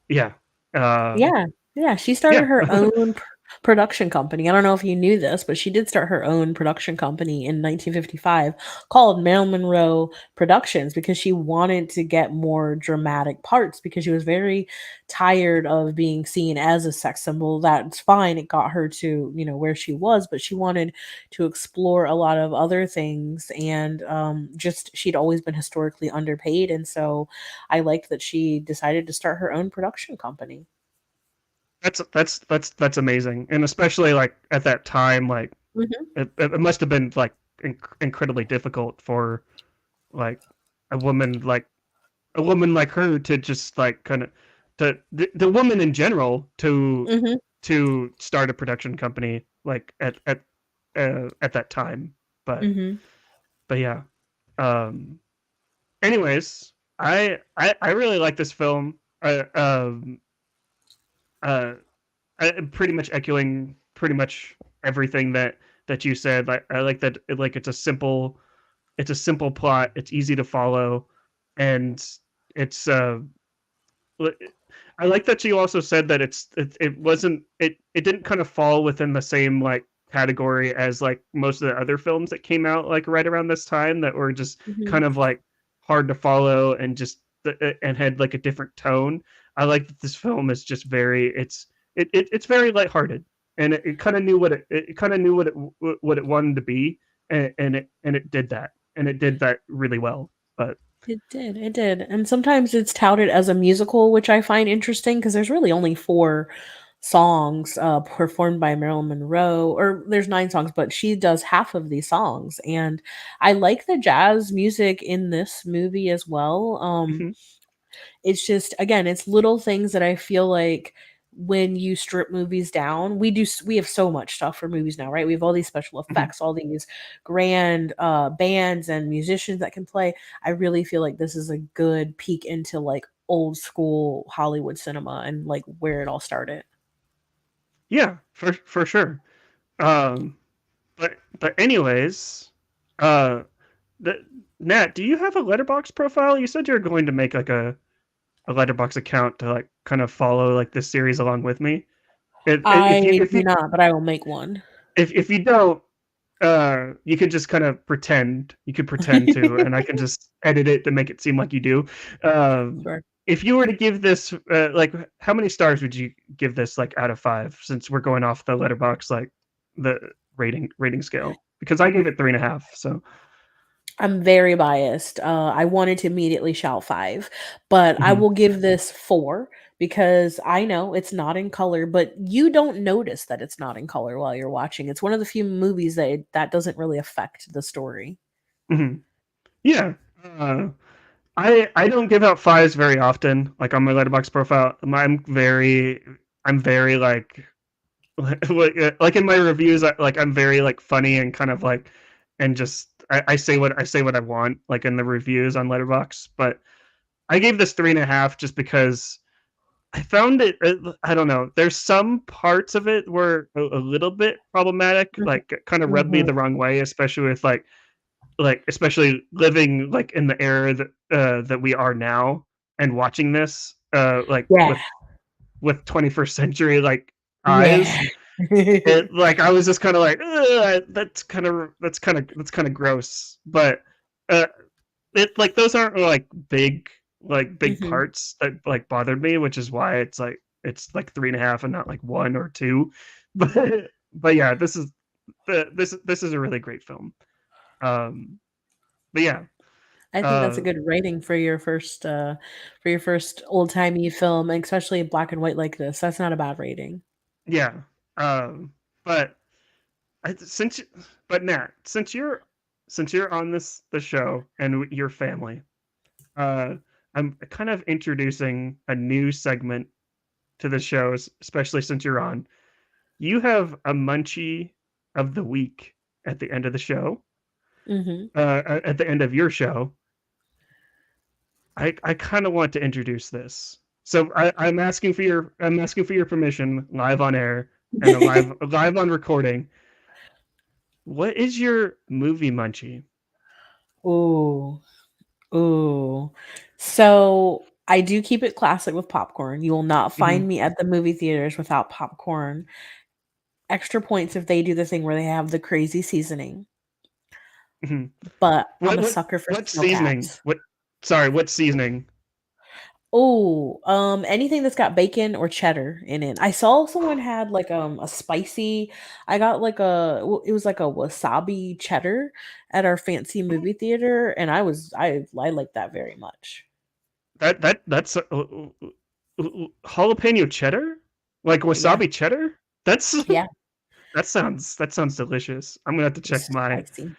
yeah. Yeah. Yeah, she started Yeah. her own production company. I don't know if you knew this, but she did start her own production company in 1955 called Marilyn Monroe Productions because she wanted to get more dramatic parts because she was very tired of being seen as a sex symbol. That's fine. It got her to, where she was, but she wanted to explore a lot of other things and just she'd always been historically underpaid. And so I liked that she decided to start her own production company. That's amazing, and especially like at that time, like Mhm. it must have been like incredibly difficult for like a woman like a woman like her to just like kind of the woman in general Mhm. to start a production company like at that time, but Mhm. yeah. Um. Anyways, I really like this film. Uh, pretty much echoing pretty much everything that you said. Like I like that. Like it's a simple plot. It's easy to follow, and it's I like that you also said that it wasn't it didn't kind of fall within the same like category as like most of the other films that came out like right around this time that were just Mhm. kind of like hard to follow and just and had like a different tone. I like that this film is just very it's very lighthearted and it kind of knew what it kind of knew what it wanted to be and it did that and it did that really well. But It did, and sometimes it's touted as a musical, which I find interesting because there's really only 4 songs, performed by Marilyn Monroe, or there's 9 songs, but she does half of these songs, and I like the jazz music in this movie as well. mhm, It's just again, it's little things that I feel like when you strip movies down, we have so much stuff for movies now, right? We have all these special mhm. effects, all these grand bands and musicians that can play. I really feel like this is a good peek into like old school Hollywood cinema and like where it all started. Yeah, for sure. Um, but anyways, uh, the Nat, do you have a letterbox profile? You said you're going to make like a letterbox account to like kind of follow like this series along with me. I do not, but I will make one. If you don't, you can just kind of pretend. You could pretend to, and I can just edit it to make it seem like you do. Um, Sure. if you were to give this, like, how many stars would you give this, like, out of 5? Since we're going off the letterbox, like, the rating scale, because I gave it 3.5. So, I'm very biased. I wanted to immediately shout 5, but I mhm. will give this 4 because I know it's not in color, but you don't notice that it's not in color while you're watching. It's one of the few movies that doesn't really affect the story. Mhm. Yeah. Uh, I don't give out 5s very often, like, on my letterbox profile. I'm very, like in my reviews, I'm very like funny and kind of like, and just I say what I want like in the reviews on Letterbox. But I gave this 3.5 just because I found it. I don't know. There's some parts of it were a little bit problematic, Mhm, like kind of rubbed me mhm. the wrong way, especially with like especially living like in the era that we are now and watching this like Yeah, with 21st century like yeah. eyes. It like I was just kind of like, "Ugh, that's kind of gross." But uh, it like those aren't like big Mhm. parts that like bothered me, which is why it's like 3.5 and not like 1 or 2. But yeah, this is a really great film. Um, but yeah, I think that's a uh, good rating for your first old-timey film, and especially black and white like this. That's not a bad rating. yeah. But since but Nat, since you're on the show and your family, uh, I'm kind of introducing a new segment to the show, especially since you're on. You have a munchie of the week at the end of the show, Mhm. at the end of your show. I kind of want to introduce this. So I'm asking for your permission live on air and a live on recording. What is your movie munchie? Ooh. Ooh. So, I do keep it classic with popcorn. You will not Hmm. find me at the movie theaters without popcorn. extra points if they do the thing where they have the crazy seasoning. Mhm. But I'm What a what sucker for what snow seasoning? caps. What? Sorry, what seasoning? Oh, anything that's got bacon or cheddar in it. I saw someone had like a spicy. I got like it was like a wasabi cheddar at our fancy movie theater, and I like that very much. That's jalapeno cheddar, like Yeah, wasabi cheddar. That's yeah, that sounds delicious. I'm gonna have to check it's my spicy.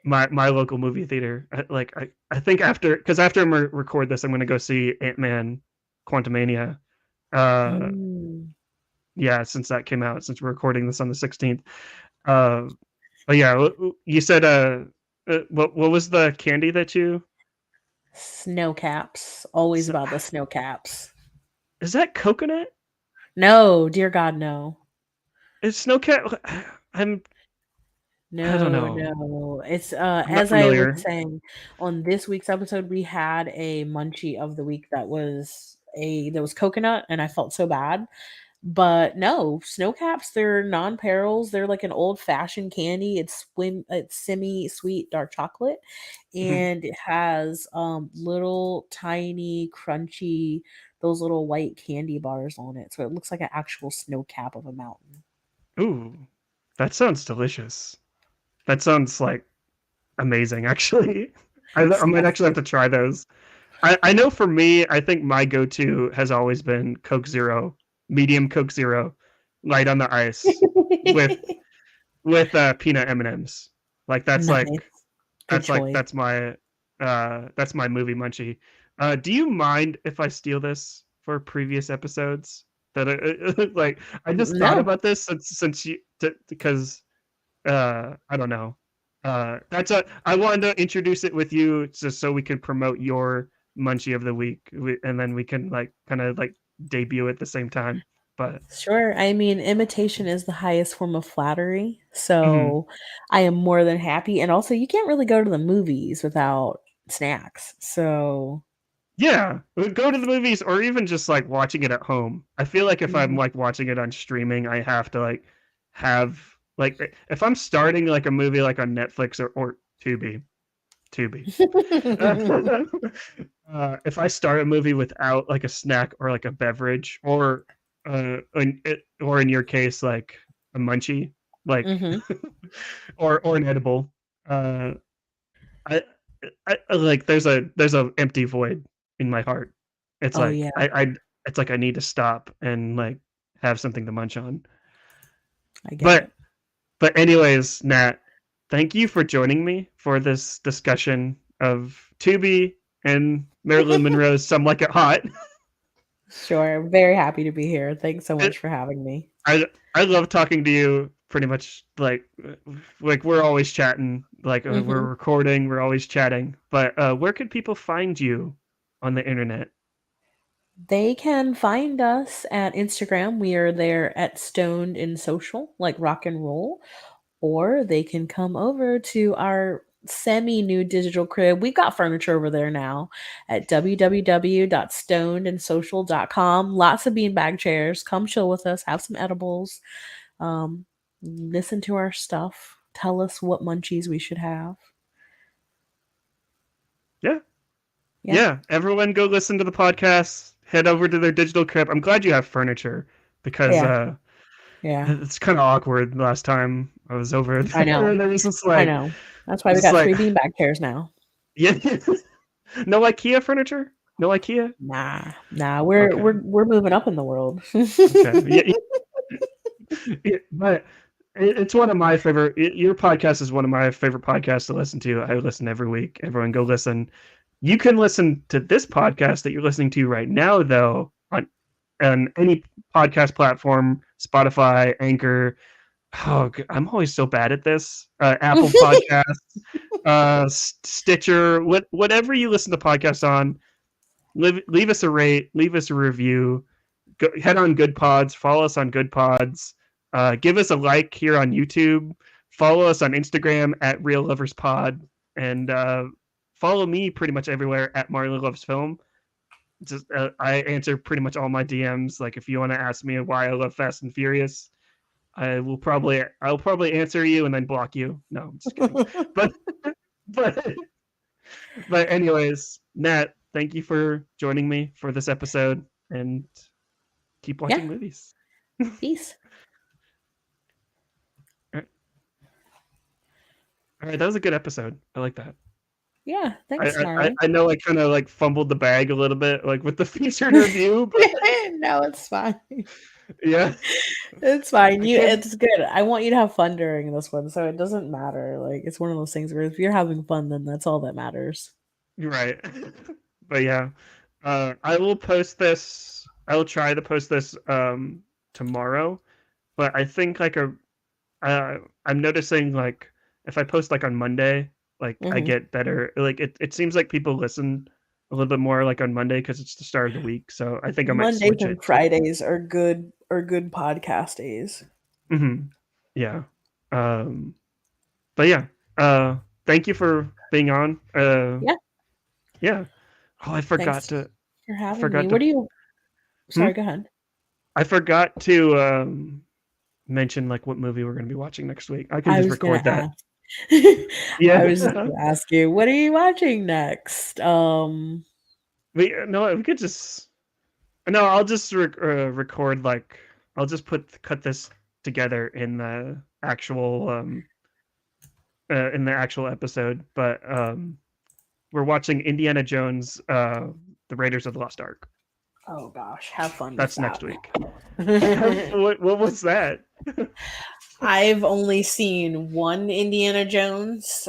my local movie theater. I think after I record this, I'm gonna go see Ant-Man Quantumania. Uh, Mm. yeah, since that came out, since we're recording this on the 16th. Uh, but yeah, you said what was the candy that you? Snow caps. Always So, about the snow caps. is that coconut? No, dear God, no. Is snowcat? I'm I don't No, know. no. It's I'm not as I was familiar. saying on this week's episode, we had a munchie of the week that was coconut, and I felt so bad. But no, snow caps, they're non-perils. They're like an old-fashioned candy. It's semi-sweet dark chocolate, Mhm. and it has little tiny crunchy those little white candy bars on it. So it looks like an actual snow cap of a mountain. Ooh, that sounds delicious. That sounds like amazing, actually. I It's might actually have nasty. to try those. I know for me, I think my go-to has always been Coke Zero, medium Coke Zero, light on the ice with peanut M&Ms. Like Nice. Good choice. that's my movie munchie. Do you mind if I steal this for previous episodes? That like I just thought No. about this since because I don't know. That's a I wanted to introduce it with you just so we could promote your munchie of the week, and then we can like kind of like debut at the same time. But Sure. I mean, imitation is the highest form of flattery. mhm. So I am more than happy. And also, you can't really go to the movies without snacks. So, Yeah, go to the movies or even just like watching it at home. I feel like if I'm mhm. like watching it on streaming, I have to like have like if I'm starting like a movie like on Netflix or Tubi. If I start a movie without like a snack or like a beverage or in your case like a munchie like Mhm. or an edible, uh, I like there's a empty void in my heart. It's Oh, like yeah. it's like I need to stop and like have something to munch on. I get But it. anyways, Nat, thank you for joining me for this discussion of Tubi and Marilyn Monroe's "Some Like It Hot." Sure. Very happy to be here. Thanks so It, much for having me. I love talking to you. Pretty much like we're always chatting. Like we're Mhm. recording, we're always chatting. But where could people find you on the internet? They can find us at Instagram. We are there at Stoned in Social, like rock and roll. Or they can come over to our semi new digital crib. We've got furniture over there now at www.stonedandsocial.com. Lots of beanbag chairs. Come chill with us, have some edibles, um, listen to our stuff, tell us what munchies we should have. Yeah, Yeah, yeah. Everyone, go listen to the podcast. Head over to their digital crib. I'm glad you have furniture because yeah, yeah. it's kind of awkward. Last time I was over I there, know. there was just I like know. That's why we it's got like three beanbag chairs now. yeah, no IKEA furniture, no IKEA. Nah, nah, we're Okay, we're we're moving up in the world. okay, yeah, but it's one of my favorite. Your podcast is one of my favorite podcasts to listen to. I listen every week. Everyone, go listen. You can listen to this podcast that you're listening to right now, though, on any podcast platform, Spotify, Anchor. Oh, I'm always so bad at this. Apple Podcasts, Stitcher, whatever you listen to podcasts on. Leave us a rate, leave us a review. Head on Good Pods, follow us on Good Pods. Give us a like here on YouTube. Follow us on Instagram at Real Lovers Pod, and follow me pretty much everywhere at Marley Loves Film. Just I answer pretty much all my DMs. Like if you want to ask me why I love Fast and Furious, I'll probably answer you and then block you. No, I'm just kidding. But but but anyways, Nat, thank you for joining me for this episode, and keep Yeah. watching movies. Peace. All right. All right, that was a good episode. I like that. Yeah. Thanks, Gnarly. I know I kind of like fumbled the bag a little bit, like with the featured review, but No, it's fine. yeah, It's fine. I can't. It's good. I want you to have fun during this one, so it doesn't matter. Like it's one of those things where if you're having fun, then that's all that matters. You're right, but yeah, I will post this. I will try to post this tomorrow, but I think like I'm noticing like if I post like on Monday, like I Mhm. get better. Like it seems like people listen a little bit more like on Monday because it's the start of the week. So I think I might Mondays switch and it to. Fridays are good podcast days. Yeah. Um, but yeah. Thank you for being on. Yeah. Yeah. Oh, I forgot Thanks to. for I having me. forgot What to. do you Hmm? Sorry, go ahead. I forgot to mention like what movie we're gonna be watching next week. I can I just was gonna record that. ask. Yeah. I was just gonna ask you, what are you watching next? No, we could just. No, I'll just record like I'll just cut this together in the actual episode. But we're watching Indiana Jones, the Raiders of the Lost Ark. Oh gosh, have fun with That's that. next week. What was that? I've only seen one Indiana Jones.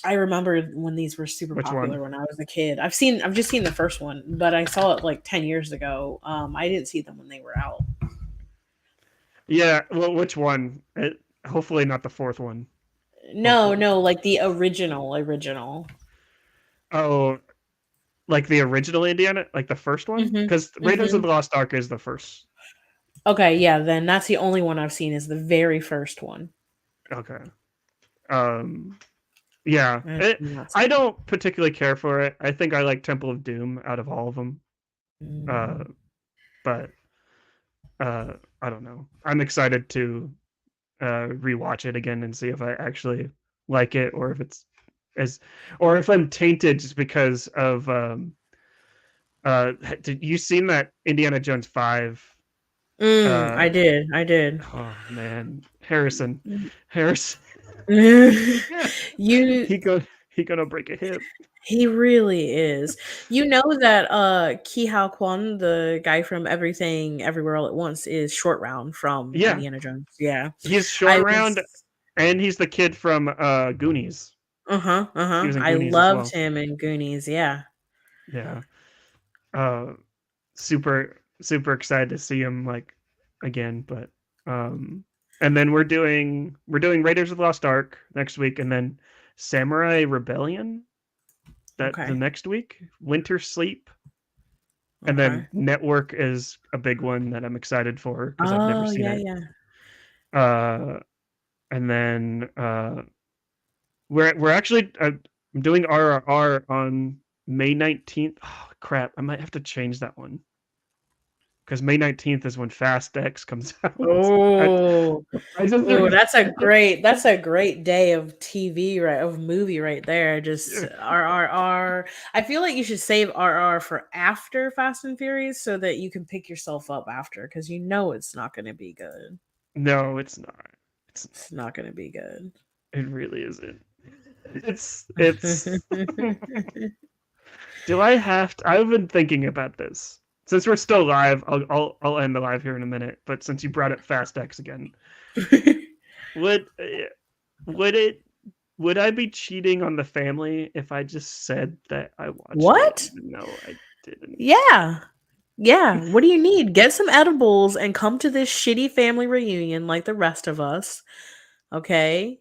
I remember when these were super Which popular one? when I was a kid. I've just seen the first one, but I saw it like 10 years ago. I didn't see them when they were out. Yeah, well, which one? Hopefully not the fourth one. No, Hopefully. no, like the original. Oh, like the original Indiana, like the first one, Mhm. because Raiders of Mhm. the Lost Ark is the first. Okay, yeah, then that's the only one I've seen is the very first one. Okay. Um, yeah, I've not I seen don't particularly care for it. I think I like Temple of Doom out of all of them. Uh, it. but I don't know. I'm excited to rewatch it again and see if I actually like it, or if it's as, or if I'm tainted just because of did you seen that Indiana Jones 5? I Uh, did. I did. oh man, Harrison, yeah, You he go he gonna break a hip. He really is. You know that Ki Hao Kwan, the guy from Everything Everywhere All at Once, is Short Round from Yeah, Indiana Jones. Yeah. he's I short was round, and he's the kid from Goonies. uh-huh, He uh-huh. was in I Goonies as loved well. him in Goonies, yeah. Yeah. Uh, super excited to see him like again, but um and then we're doing Raiders of the Lost Ark next week, and then Samurai Rebellion that the Okay. next week, Winter Sleep, and then Okay. Network is a big one that I'm excited for because I've never Oh, seen yeah, it. yeah. Uh and then we're actually I'm doing RRR on May 19th. Oh crap, I might have to change that one because May 19th is when Fast X comes out. I, Oh. I just Oh, that's a great day of TV, right? Of movie right there. Just RRR. I feel like you should save RR for after Fast and Furious so that you can pick yourself up after because you know it's not going to be good. no, it's not. It's It's not going to be good. it really isn't. It's. Do I have to? I've been thinking about this since we're still live. I'll end the live here in a minute. But since you brought up Fast X again, would would it would I be cheating on the family if I just said that I watched it What? even though I didn't? Yeah. Yeah. What do you need? Get some edibles and come to this shitty family reunion like the rest of us. Okay?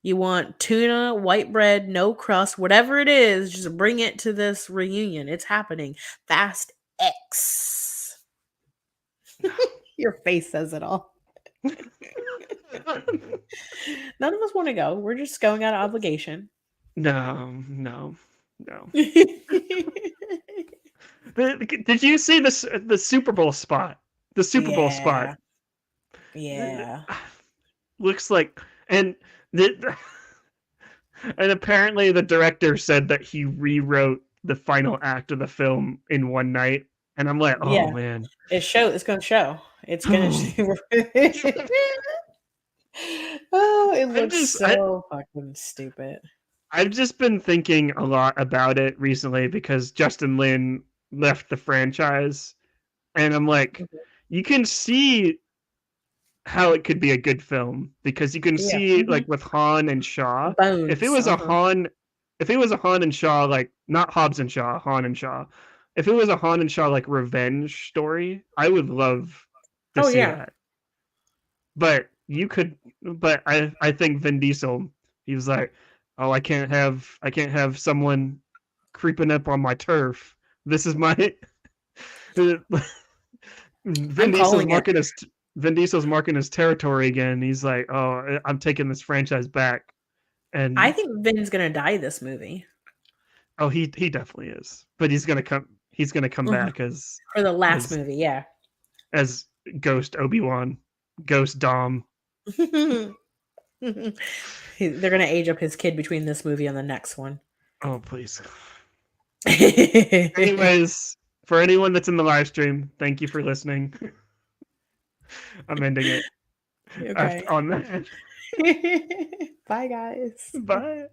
You want tuna, white bread, no crust, whatever it is, just bring it to this reunion. It's happening. Fast X. Your face says it all. None of us want to go. We're just going out of obligation. No. Did you see the Super Bowl spot? The Super Bowl spot. Yeah. Yeah. Looks like, and the, and apparently the director said that he rewrote the final act of the film in one night, and I'm like, oh Yeah. man. It's gonna show. It's gonna Oh, it I'm looks just I so fucking stupid. I've just been thinking a lot about it recently because Justin Lin left the franchise, and I'm like, Mhm. you can see how it could be a good film because you can Yeah. see Mhm. like with Han and Shaw. If it Bones. was a Uh-huh. Han, if it was a Han and Shaw, like not Hobbs and Shaw, Han and Shaw. If it was a Han and Shaw like revenge story, I would love to Oh see yeah. that. But you could, but I think Vin Diesel, he was like, oh, I can't have someone creeping up on my turf. This is my Vin I'm Diesel's calling it. marking his Vin Diesel's marking his territory again. He's like, "Oh, I'm taking this franchise back." I And think Vin's gonna die this movie. oh, he definitely is. But he's going to come Mhm. back as For the last as movie, yeah. as Ghost Obi-Wan, Ghost Dom. They're gonna age up his kid between this movie and the next one. Oh, please. Anyways, for anyone that's in the live stream, thank you for listening. I'm ending it Okay. after on that. Bye, guys. Bye.